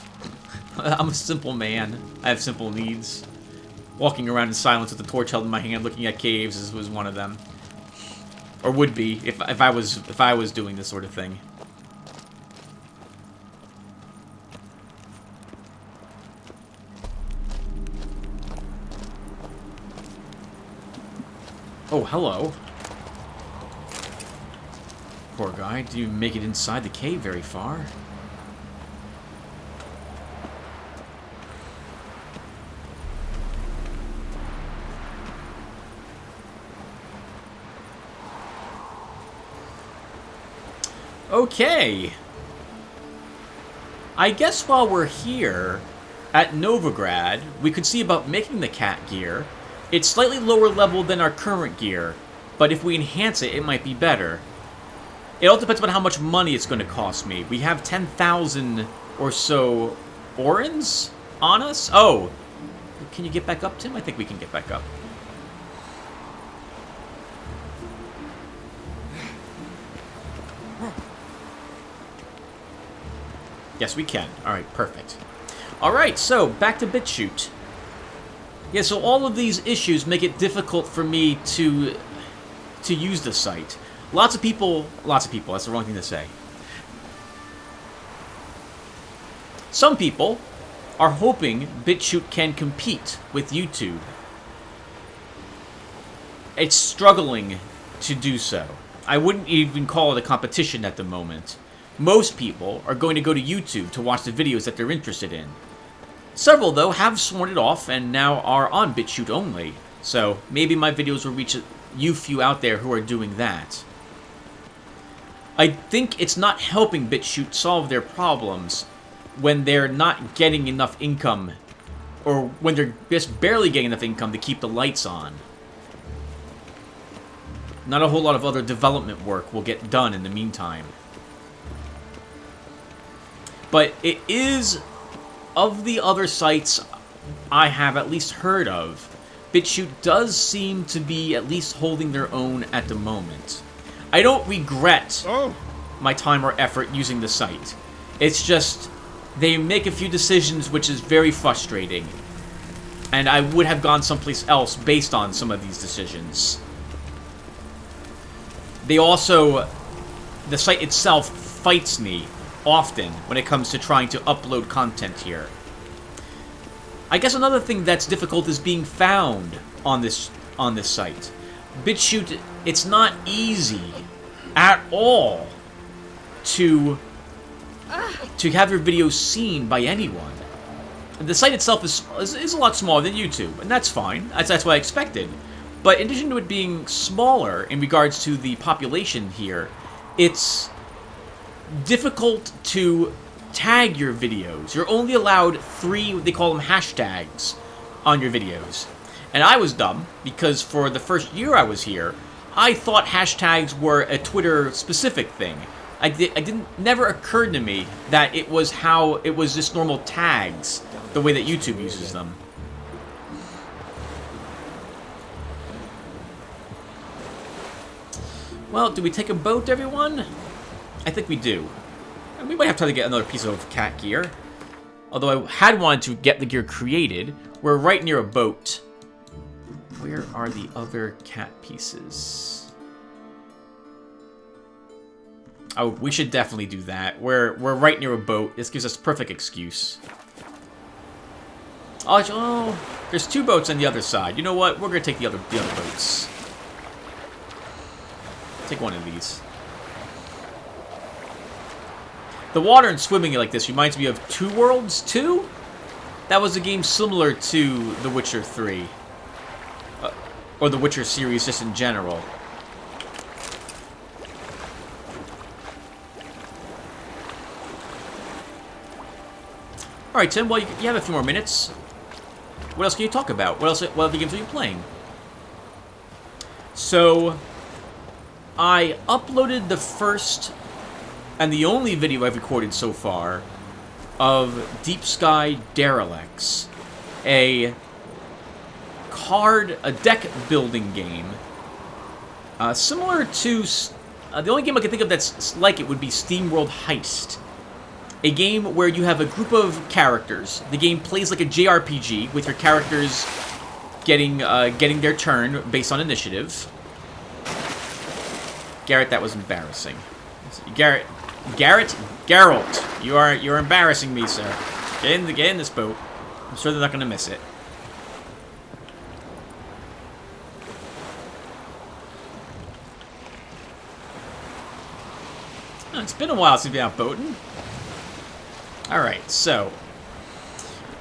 I'm a simple man. I have simple needs. Walking around in silence with the torch held in my hand, looking at caves was one of them. Or would be if I was doing this sort of thing. Oh, hello. Poor guy. Do you make it inside the cave very far? Okay. I guess while we're here at Novigrad, we could see about making the cat gear. It's slightly lower level than our current gear, but if we enhance it, it might be better. It all depends on how much money it's going to cost me. We have 10,000 or so orens on us. Oh, can you get back up, Tim? I think we can get back up. Yes, we can. All right, perfect. All right, so back to BitChute. Yeah, so all of these issues make it difficult for me to use the site. Lots of people, that's the wrong thing to say. Some people are hoping BitChute can compete with YouTube. It's struggling to do so. I wouldn't even call it a competition at the moment. Most people are going to go to YouTube to watch the videos that they're interested in. Several, though, have sworn it off and now are on BitChute only. So maybe my videos will reach you few out there who are doing that. I think it's not helping BitChute solve their problems when they're not getting enough income, or when they're just barely getting enough income to keep the lights on. Not a whole lot of other development work will get done in the meantime. But it is, of the other sites I have at least heard of, BitChute does seem to be at least holding their own at the moment. I don't regret my time or effort using the site. It's just, they make a few decisions which is very frustrating. And I would have gone someplace else based on some of these decisions. They also, the site itself fights me often when it comes to trying to upload content here. I guess another thing that's difficult is being found on this site. BitChute, it's not easy at all to have your videos seen by anyone. The site itself is a lot smaller than YouTube, and that's fine. That's what I expected. But in addition to it being smaller in regards to the population here, it's difficult to tag your videos. You're only allowed 3, they call them hashtags, on your videos. And I was dumb, because for the first year I was here, I thought hashtags were a Twitter-specific thing. Never occurred to me that it was just normal tags, the way that YouTube uses them. Well, do we take a boat, everyone? I think we do. And we might have time to get another piece of cat gear. Although I had wanted to get the gear created. We're right near a boat. Where are the other cat pieces? Oh, we should definitely do that. We're right near a boat. This gives us perfect excuse. Oh, there's 2 boats on the other side. You know what? We're gonna take the other boats. Take one of these. The water and swimming like this reminds me of Two Worlds 2? That was a game similar to The Witcher 3. Or the Witcher series just in general. Alright, Tim, well, you have a few more minutes. What else can you talk about? What other games are you playing? So, I uploaded the first and the only video I've recorded so far of Deep Sky Derelicts, a deck building game, similar to the only game I can think of that's like it would be SteamWorld Heist, a game where you have a group of characters. The game plays like a JRPG with your characters getting their turn based on initiative. Garrett, that was embarrassing. Geralt, you're embarrassing me, sir. Get in this boat. I'm sure they're not gonna miss it. Oh, it's been a while since we've been out boating. Alright, so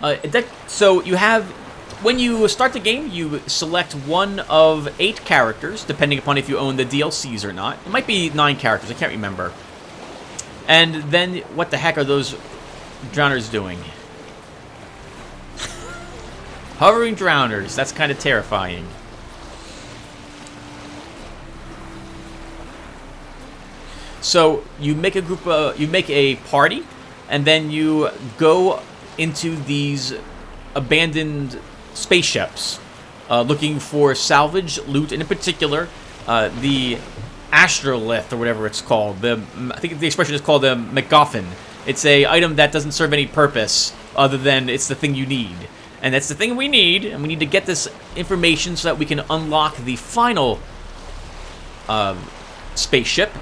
you have, when you start the game, you select one of 8 characters, depending upon if you own the DLCs or not. It might be 9 characters, I can't remember. And then, what the heck are those drowners doing? Hovering drowners, that's kind of terrifying. So, you make a party, and then you go into these abandoned spaceships, looking for salvage, loot, and in particular, the astrolith, or whatever it's called. I think the expression is called a MacGuffin. It's a item that doesn't serve any purpose other than it's the thing you need. And that's the thing we need, and we need to get this information so that we can unlock the final spaceship,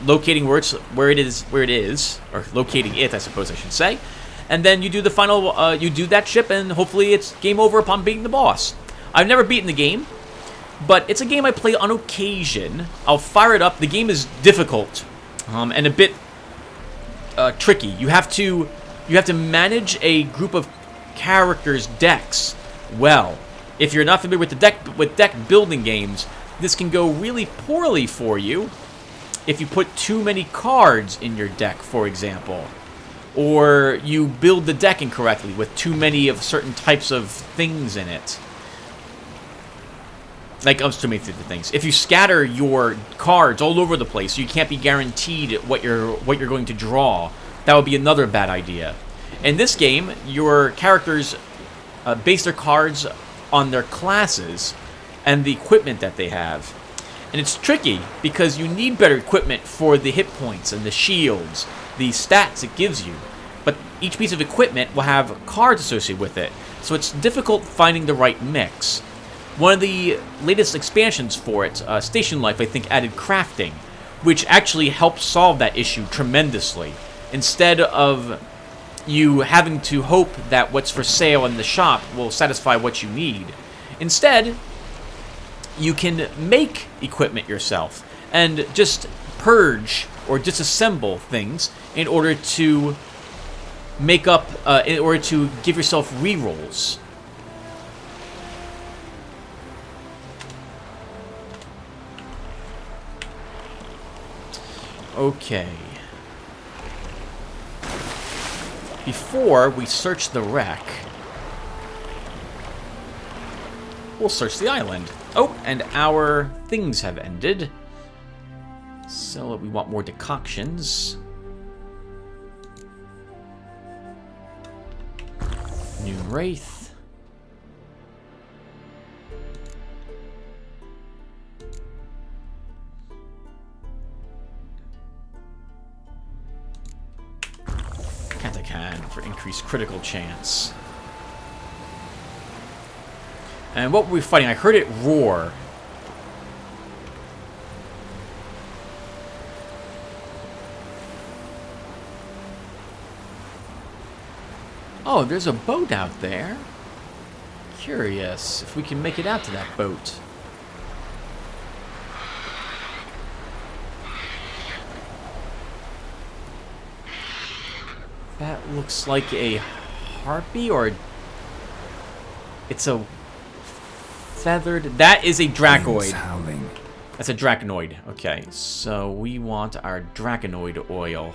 locating where it is, or locating it, I suppose I should say. And then you do the final, you do that ship, and hopefully it's game over upon beating the boss. I've never beaten the game, but it's a game I play on occasion. I'll fire it up. The game is difficult, and a bit tricky. You have to manage a group of characters' decks well. If you're not familiar with deck building games, this can go really poorly for you if you put too many cards in your deck, for example, or you build the deck incorrectly with too many of certain types of things in it. Like, too many things. If you scatter your cards all over the place, you can't be guaranteed what you're going to draw. That would be another bad idea. In this game, your characters base their cards on their classes and the equipment that they have. And it's tricky because you need better equipment for the hit points and the shields, the stats it gives you. But each piece of equipment will have cards associated with it, so it's difficult finding the right mix. One of the latest expansions for it, Station Life, I think added crafting, which actually helped solve that issue tremendously. Instead of you having to hope that what's for sale in the shop will satisfy what you need. Instead, you can make equipment yourself and just purge or disassemble things in order to make up, in order to give yourself rerolls. Okay. Before we search the wreck, we'll search the island. Oh, and our things have ended. So we want more decoctions. New Wraith. Katakan for increased critical chance. And what were we fighting? I heard it roar. Oh, there's a boat out there. Curious if we can make it out to that boat. That looks like a harpy, or it's a feathered. That is a dracoid. That's a draconoid. Okay, so we want our draconoid oil.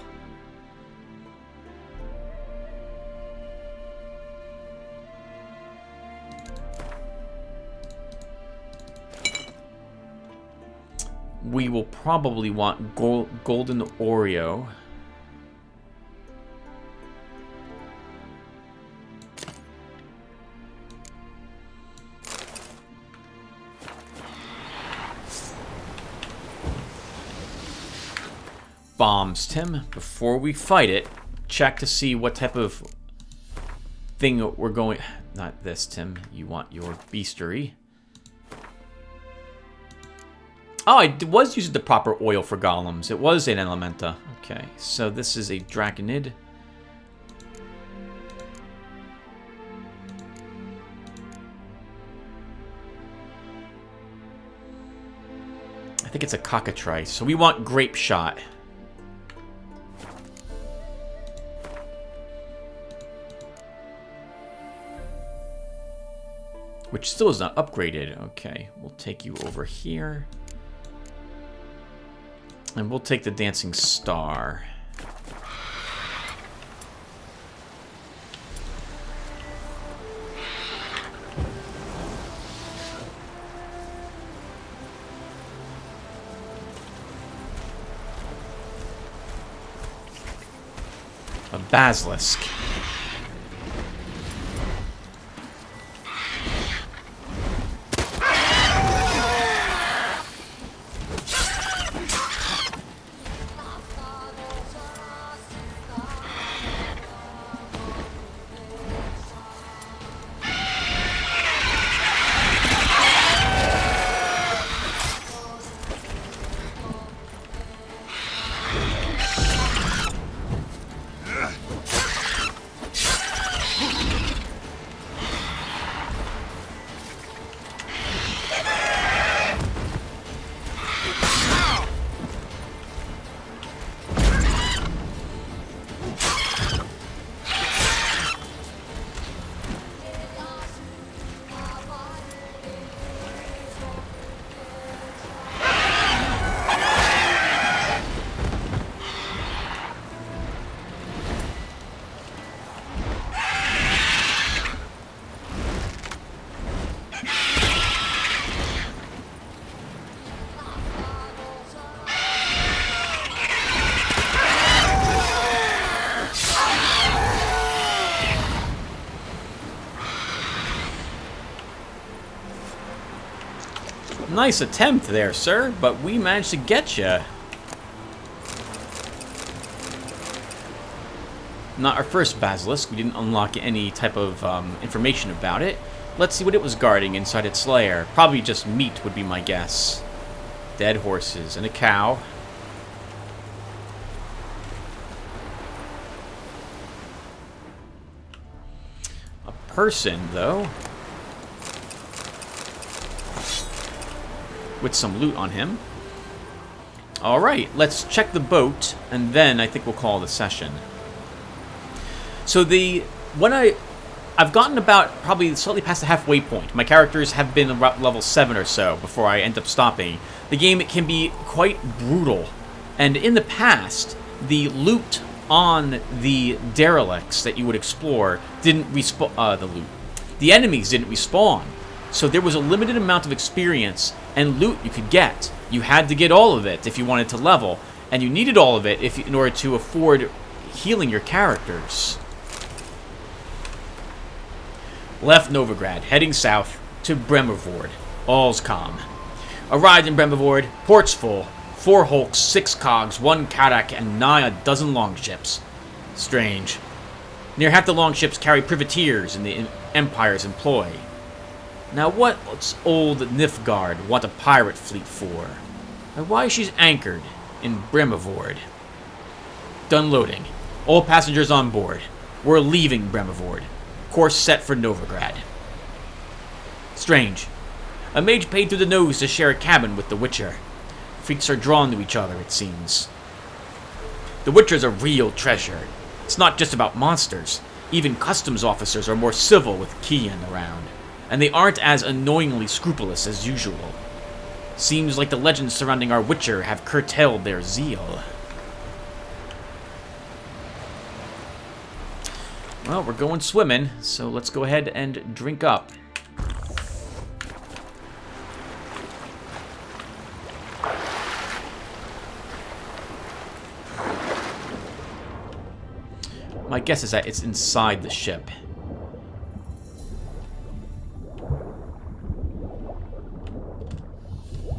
We will probably want golden Oreo. Bombs, Tim. Before we fight it, check to see what type of thing we're going... Not this, Tim. You want your beastery. Oh, I was using the proper oil for golems. It was an Elementa. Okay, so this is a Draconid. I think it's a Cockatrice. So we want Grape Shot. Which still is not upgraded. Okay, we'll take you over here. And we'll take the Dancing Star. A Basilisk. Nice attempt there, sir, but we managed to get you. Not our first Basilisk. We didn't unlock any type of information about it. Let's see what it was guarding inside its lair. Probably just meat would be my guess. Dead horses and a cow. A person, though. With some loot on him. Alright, let's check the boat, and then I think we'll call the session. So I've gotten about probably slightly past the halfway point. My characters have been about level 7 or so before I end up stopping. The game can be quite brutal, and in the past, the loot on the derelicts that you would explore didn't respawn. The enemies didn't respawn. So there was a limited amount of experience and loot you could get. You had to get all of it if you wanted to level, and you needed all of it in order to afford healing your characters. Left Novigrad, heading south to Bremervord. All's calm. Arrived in Bremervord, ports full. 4 hulks, 6 cogs, 1 kadak, and nigh a dozen longships. Strange. Near half the longships carry privateers in the Empire's employ. Now what's old Nilfgaard want a pirate fleet for? And why she's anchored in Bremervord? Done loading. All passengers on board. We're leaving Bremervord. Course set for Novigrad. Strange. A mage paid through the nose to share a cabin with the Witcher. Freaks are drawn to each other, it seems. The Witcher's a real treasure. It's not just about monsters. Even customs officers are more civil with Kian around, and they aren't as annoyingly scrupulous as usual. Seems like the legends surrounding our Witcher have curtailed their zeal. Well, we're going swimming, so let's go ahead and drink up. My guess is that it's inside the ship.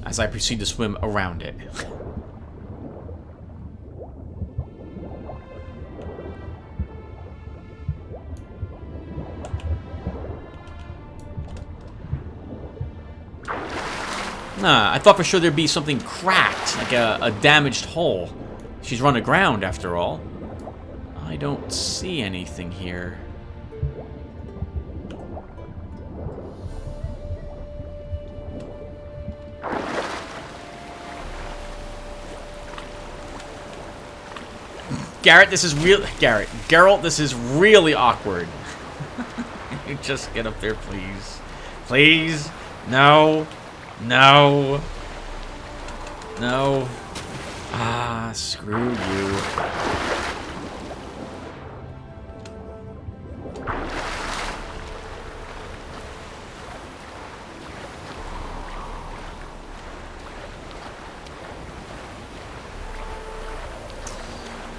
As I proceed to swim around it. I thought for sure there'd be something cracked, like a damaged hull. She's run aground, after all. I don't see anything here. Geralt, this is real. Geralt, this is really awkward. You just get up there, please. Please. No. No. No. Ah, screw you.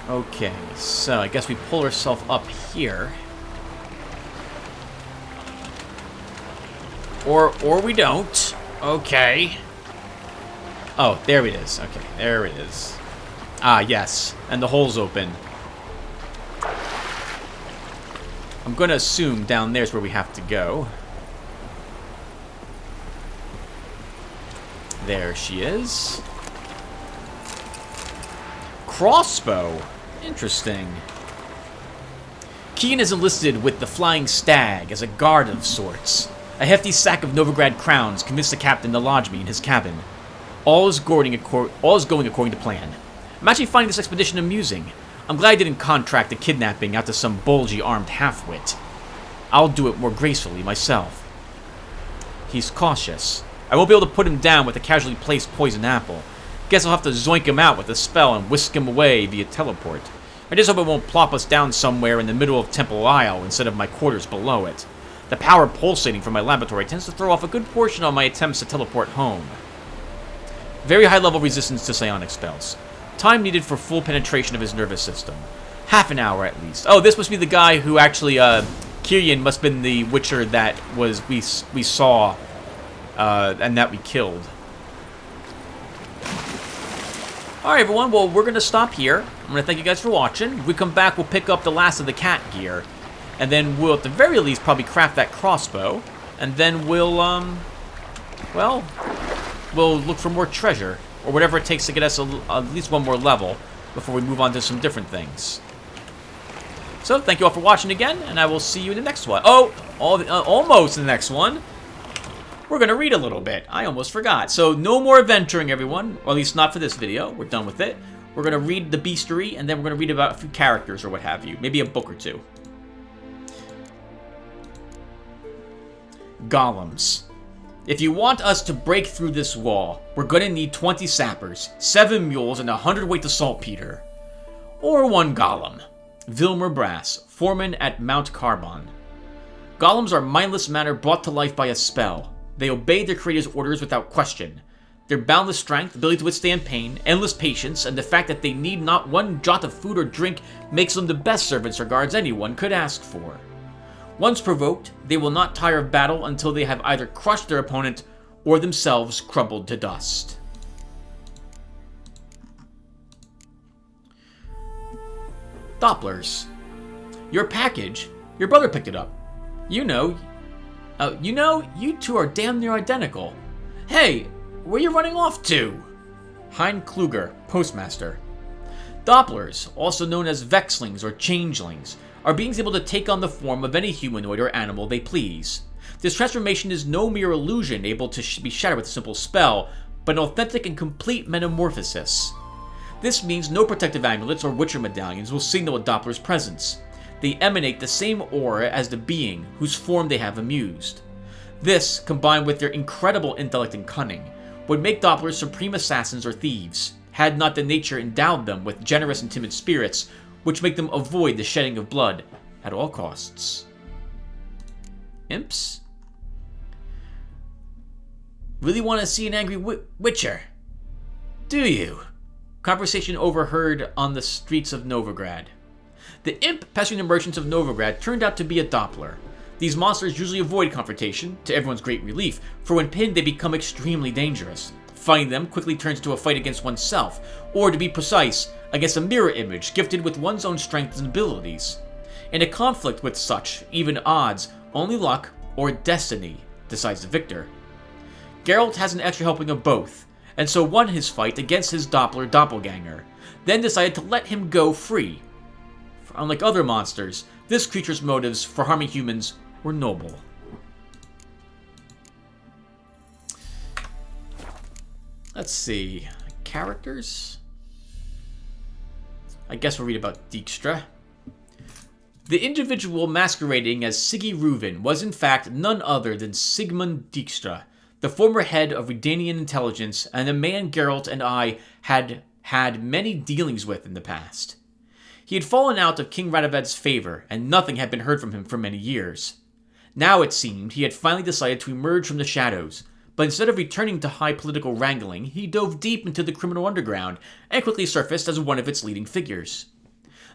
Okay, so I guess we pull ourselves up here. Or we don't. Okay. Oh, there it is. Okay, there it is. Ah, yes. And the hole's open. I'm going to assume down there's where we have to go. There she is. Crossbow. Interesting. Kian is enlisted with the Flying Stag as a guard of sorts. A hefty sack of Novigrad crowns convinced the captain to lodge me in his cabin. All is going according to plan. I'm actually finding this expedition amusing. I'm glad I didn't contract the kidnapping out to some bulgy armed half-wit. I'll do it more gracefully myself. He's cautious. I won't be able to put him down with a casually placed poison apple. Guess I'll have to zoink him out with a spell and whisk him away via teleport. I just hope it won't plop us down somewhere in the middle of Temple Isle instead of my quarters below it. The power pulsating from my laboratory tends to throw off a good portion of my attempts to teleport home. Very high level resistance to psionic spells. Time needed for full penetration of his nervous system. Half an hour at least. Oh, this must be the guy who actually, Kirian must have been the Witcher that we saw, and that we killed. Alright everyone, well we're going to stop here. I'm going to thank you guys for watching. When we come back, we'll pick up the last of the cat gear. And then we'll, at the very least, probably craft that crossbow. And then we'll look for more treasure. Or whatever it takes to get us at least one more level before we move on to some different things. So, thank you all for watching again, and I will see you in the next one. Oh, almost the next one. We're going to read a little bit. I almost forgot. So, no more adventuring, everyone. Or at least not for this video. We're done with it. We're going to read the bestiary, and then we're going to read about a few characters or what have you. Maybe a book or two. Golems. If you want us to break through this wall, we're going to need 20 sappers, 7 mules, and 100 weight of saltpeter. Or 1 golem. Vilmer Brass, foreman at Mount Carbon. Golems are mindless matter brought to life by a spell. They obey their creator's orders without question. Their boundless strength, ability to withstand pain, endless patience, and the fact that they need not one jot of food or drink makes them the best servants or guards anyone could ask for. Once provoked, they will not tire of battle until they have either crushed their opponent or themselves crumbled to dust. Dopplers. Your package? Your brother picked it up. You know, you two are damn near identical. Hey, where you running off to? Hein Kluger, Postmaster. Dopplers, also known as Vexlings or Changelings, are beings able to take on the form of any humanoid or animal they please. This transformation is no mere illusion able to be shattered with a simple spell, but an authentic and complete metamorphosis. This means no protective amulets or Witcher medallions will signal a Doppler's presence. They emanate the same aura as the being whose form they have amused. This, combined with their incredible intellect and cunning, would make Dopplers supreme assassins or thieves, had not the nature endowed them with generous and timid spirits, which make them avoid the shedding of blood at all costs. Imps? Really want to see an angry Witcher? Do you? Conversation overheard on the streets of Novigrad. The imp pestering the merchants of Novigrad turned out to be a Doppler. These monsters usually avoid confrontation, to everyone's great relief, for when pinned they become extremely dangerous. Fighting them quickly turns to a fight against oneself, or to be precise, against a mirror image gifted with one's own strengths and abilities. In a conflict with such, even odds, only luck or destiny decides the victor. Geralt has an extra helping of both, and so won his fight against his Doppler doppelganger, then decided to let him go free. Unlike other monsters, this creature's motives for harming humans were noble. Let's see. Characters? I guess we'll read about Dijkstra. The individual masquerading as Siggy Reuven was in fact none other than Sigmund Dijkstra, the former head of Redanian intelligence and a man Geralt and I had had many dealings with in the past. He had fallen out of King Radoved's favor, and nothing had been heard from him for many years. Now, it seemed, he had finally decided to emerge from the shadows, but instead of returning to high political wrangling, he dove deep into the criminal underground and quickly surfaced as one of its leading figures.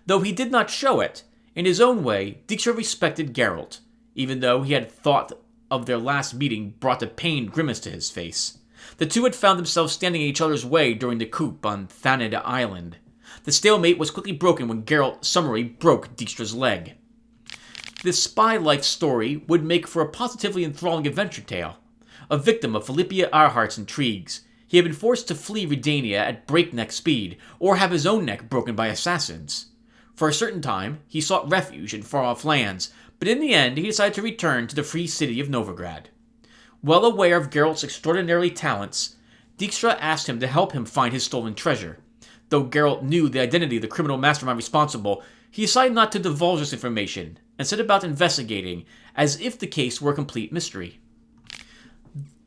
Though he did not show it, in his own way, Dijkstra respected Geralt, even though he had thought of their last meeting brought a pained grimace to his face. The two had found themselves standing in each other's way during the coup on Thanedd Island. The stalemate was quickly broken when Geralt summarily broke Dijkstra's leg. This spy-like story would make for a positively enthralling adventure tale. A victim of Philippia Earhart's intrigues, he had been forced to flee Redania at breakneck speed, or have his own neck broken by assassins. For a certain time, he sought refuge in far-off lands, but in the end he decided to return to the free city of Novigrad. Well aware of Geralt's extraordinary talents, Dijkstra asked him to help him find his stolen treasure. Though Geralt knew the identity of the criminal mastermind responsible, he decided not to divulge this information, and set about investigating, as if the case were a complete mystery.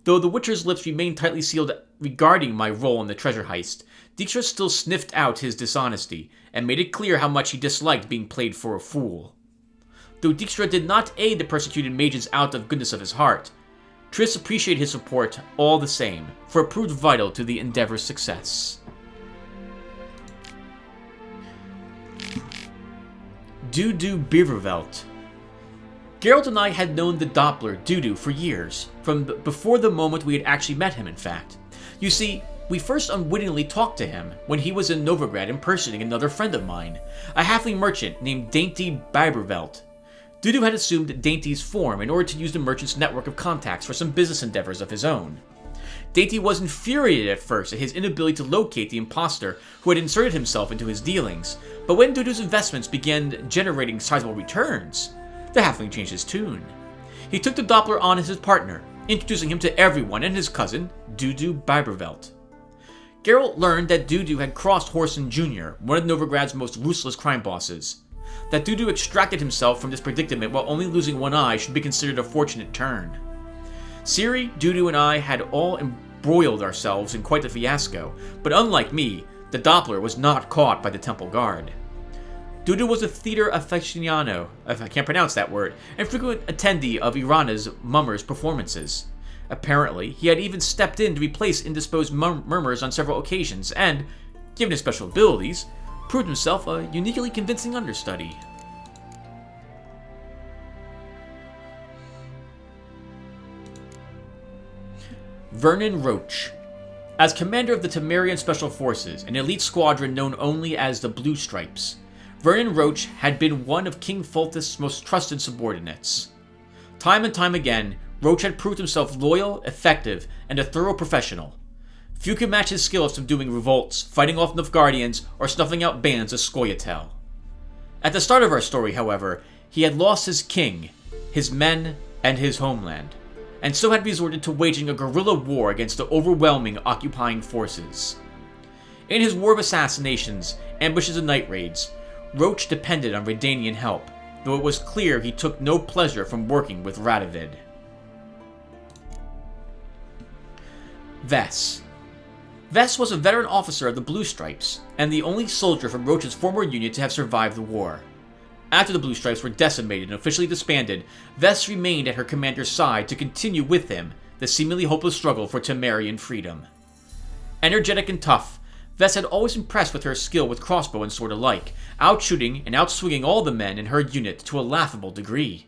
Though the Witcher's lips remained tightly sealed regarding my role in the treasure heist, Dijkstra still sniffed out his dishonesty, and made it clear how much he disliked being played for a fool. Though Dijkstra did not aid the persecuted mages out of goodness of his heart, Triss appreciated his support all the same, for it proved vital to the endeavor's success. Dudu Beavervelt. Geralt and I had known the Doppler, Dudu, for years, from before the moment we had actually met him, in fact. You see, we first unwittingly talked to him when he was in Novigrad impersonating another friend of mine, a halfling merchant named Dainty Bibervelt. Dudu had assumed Dainty's form in order to use the merchant's network of contacts for some business endeavors of his own. Dainty was infuriated at first at his inability to locate the imposter who had inserted himself into his dealings, but when Dudu's investments began generating sizable returns, the halfling changed his tune. He took the Doppler on as his partner, introducing him to everyone and his cousin, Dudu Bibervelt. Geralt learned that Dudu had crossed Horson Jr., one of Novigrad's most ruthless crime bosses. That Dudu extracted himself from this predicament while only losing one eye should be considered a fortunate turn. Ciri, Dudu, and I had all embroiled ourselves in quite a fiasco, but unlike me, the Doppler was not caught by the Temple Guard. Dudu was a theater aficionado, if I can't pronounce that word, and frequent attendee of Irana's Mummer's performances. Apparently, he had even stepped in to replace indisposed murmurs on several occasions, and, given his special abilities, proved himself a uniquely convincing understudy. Vernon Roche. As commander of the Temerian Special Forces, an elite squadron known only as the Blue Stripes, Vernon Roche had been one of King Foltest's most trusted subordinates. Time and time again, Roche had proved himself loyal, effective, and a thorough professional. Few could match his skill of subduing revolts, fighting off Nilfgaardians, or snuffing out bands of Scoia'tael. At the start of our story, however, he had lost his king, his men, and his homeland, and so had resorted to waging a guerrilla war against the overwhelming occupying forces. In his war of assassinations, ambushes, and night raids, Roche depended on Redanian help, though it was clear he took no pleasure from working with Radovid. Vess. Vess was a veteran officer of the Blue Stripes, and the only soldier from Roche's former unit to have survived the war. After the Blue Stripes were decimated and officially disbanded, Vess remained at her commander's side to continue with him the seemingly hopeless struggle for Temerian freedom. Energetic and tough, Vess had always impressed with her skill with crossbow and sword alike, outshooting and outswinging all the men in her unit to a laughable degree.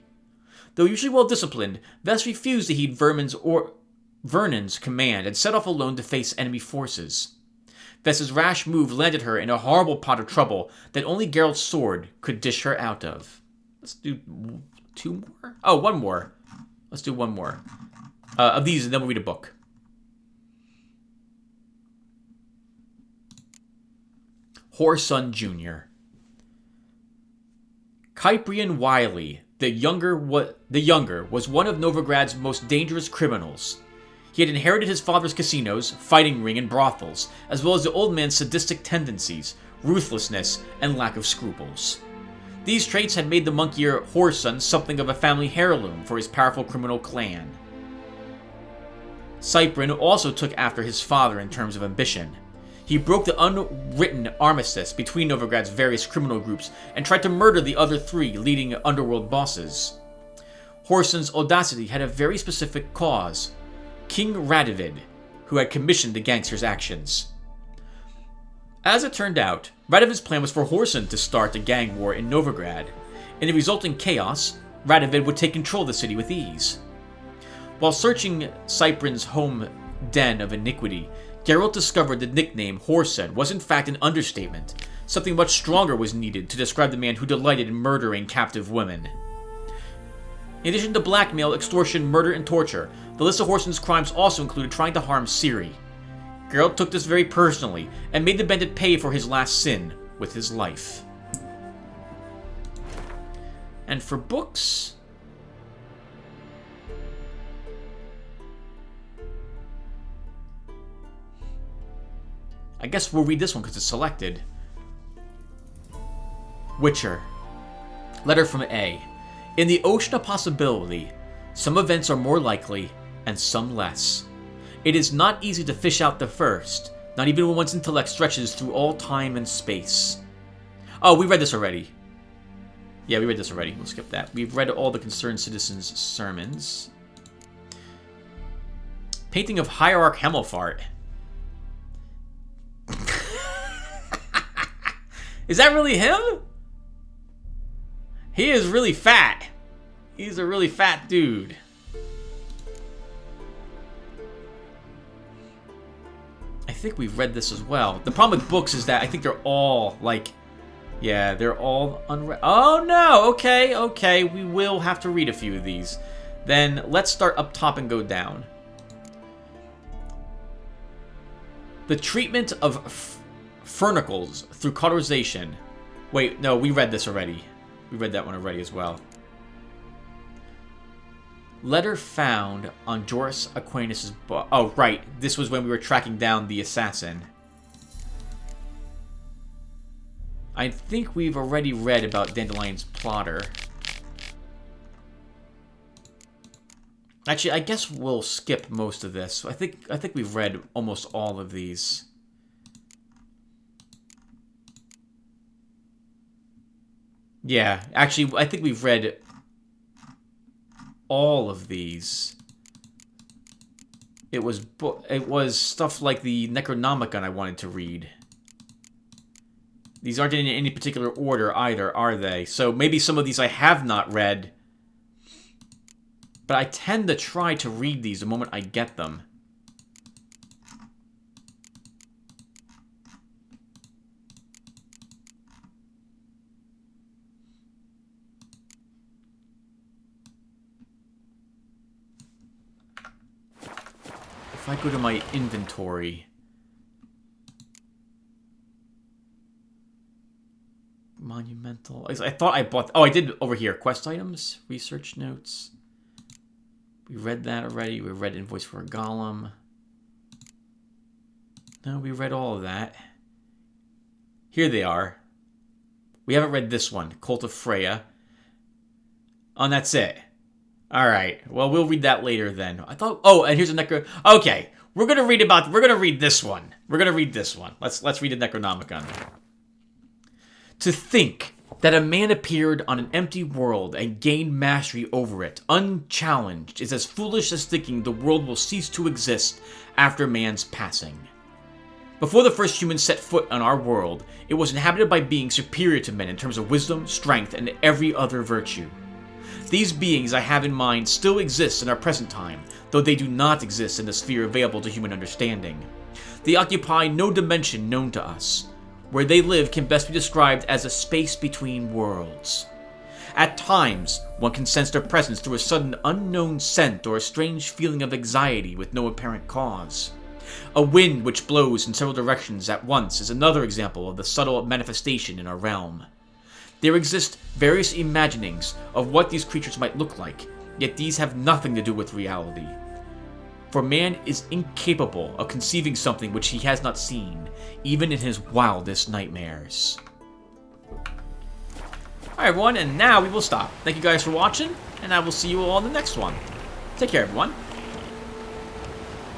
Though usually well disciplined, Vess refused to heed Vernon's command and set off alone to face enemy forces. Vess's rash move landed her in a horrible pot of trouble that only Geralt's sword could dish her out of. Let's do 2 more? Oh, 1 more. Let's do 1 more. Of these, and then we'll read a book. Whoreson Jr. Cyprian Wiley, the younger, was one of Novigrad's most dangerous criminals. He had inherited his father's casinos, fighting ring, and brothels, as well as the old man's sadistic tendencies, ruthlessness, and lack of scruples. These traits had made the monkier Whoreson something of a family heirloom for his powerful criminal clan. Cyprian also took after his father in terms of ambition. He broke the unwritten armistice between Novigrad's various criminal groups and tried to murder the other 3 leading underworld bosses. Whoreson's audacity had a very specific cause: King Radovid, who had commissioned the gangster's actions. As it turned out, Radovid's plan was for Whoreson to start a gang war in Novigrad. In the resulting chaos, Radovid would take control of the city with ease. While searching Cyprian's home den of iniquity, Geralt discovered the nickname Whoreson was in fact an understatement. Something much stronger was needed to describe the man who delighted in murdering captive women. In addition to blackmail, extortion, murder, and torture, the list of Whoreson's crimes also included trying to harm Ciri. Geralt took this very personally, and made the bandit pay for his last sin with his life. And for books... I guess we'll read this one because it's selected. Witcher. Letter from A. In the ocean of possibility, some events are more likely, and some less. It is not easy to fish out the first, not even when one's intellect stretches through all time and space. Oh, we read this already. Yeah, we read this already. We'll skip that. We've read all the concerned citizens' sermons. Painting of Hierarch Hemelfart. Is that really him? He is really fat. He's a really fat dude. I think we've read this as well. The problem with books is that I think they're all, like... Yeah, they're all unread. Oh, no! Okay. We will have to read a few of these. Then let's start up top and go down. The treatment of furnicles through cauterization. Wait, no, we read this already. We read that one already as well. Letter found on Joris Aquinas' book. Oh, right. This was when we were tracking down the assassin. I think we've already read about Dandelion's plotter. Actually, I guess we'll skip most of this. I think we've read almost all of these. Yeah, actually, I think we've read all of these. It was stuff like the Necronomicon I wanted to read. These aren't in any particular order either, are they? So maybe some of these I have not read. But I tend to try to read these the moment I get them. If I go to my inventory... Monumental... I thought I bought... Oh, I did over here. Quest items, research notes... We read that already. We read Invoice for a Golem. No, we read all of that. Here they are. We haven't read this one, Cult of Freya. Oh, and that's it. Alright, well, we'll read that later then. I thought... Oh, and here's a Necro... Okay, we're gonna read this one. We're gonna read this one. Let's read the Necronomicon. To think that a man appeared on an empty world and gained mastery over it, unchallenged, is as foolish as thinking the world will cease to exist after man's passing. Before the first humans set foot on our world, it was inhabited by beings superior to men in terms of wisdom, strength, and every other virtue. These beings I have in mind still exist in our present time, though they do not exist in the sphere available to human understanding. They occupy no dimension known to us. Where they live can best be described as a space between worlds. At times, one can sense their presence through a sudden unknown scent or a strange feeling of anxiety with no apparent cause. A wind which blows in several directions at once is another example of the subtle manifestation in our realm. There exist various imaginings of what these creatures might look like, yet these have nothing to do with reality. For man is incapable of conceiving something which he has not seen, even in his wildest nightmares. Alright everyone, and now we will stop. Thank you guys for watching, and I will see you all in the next one. Take care everyone.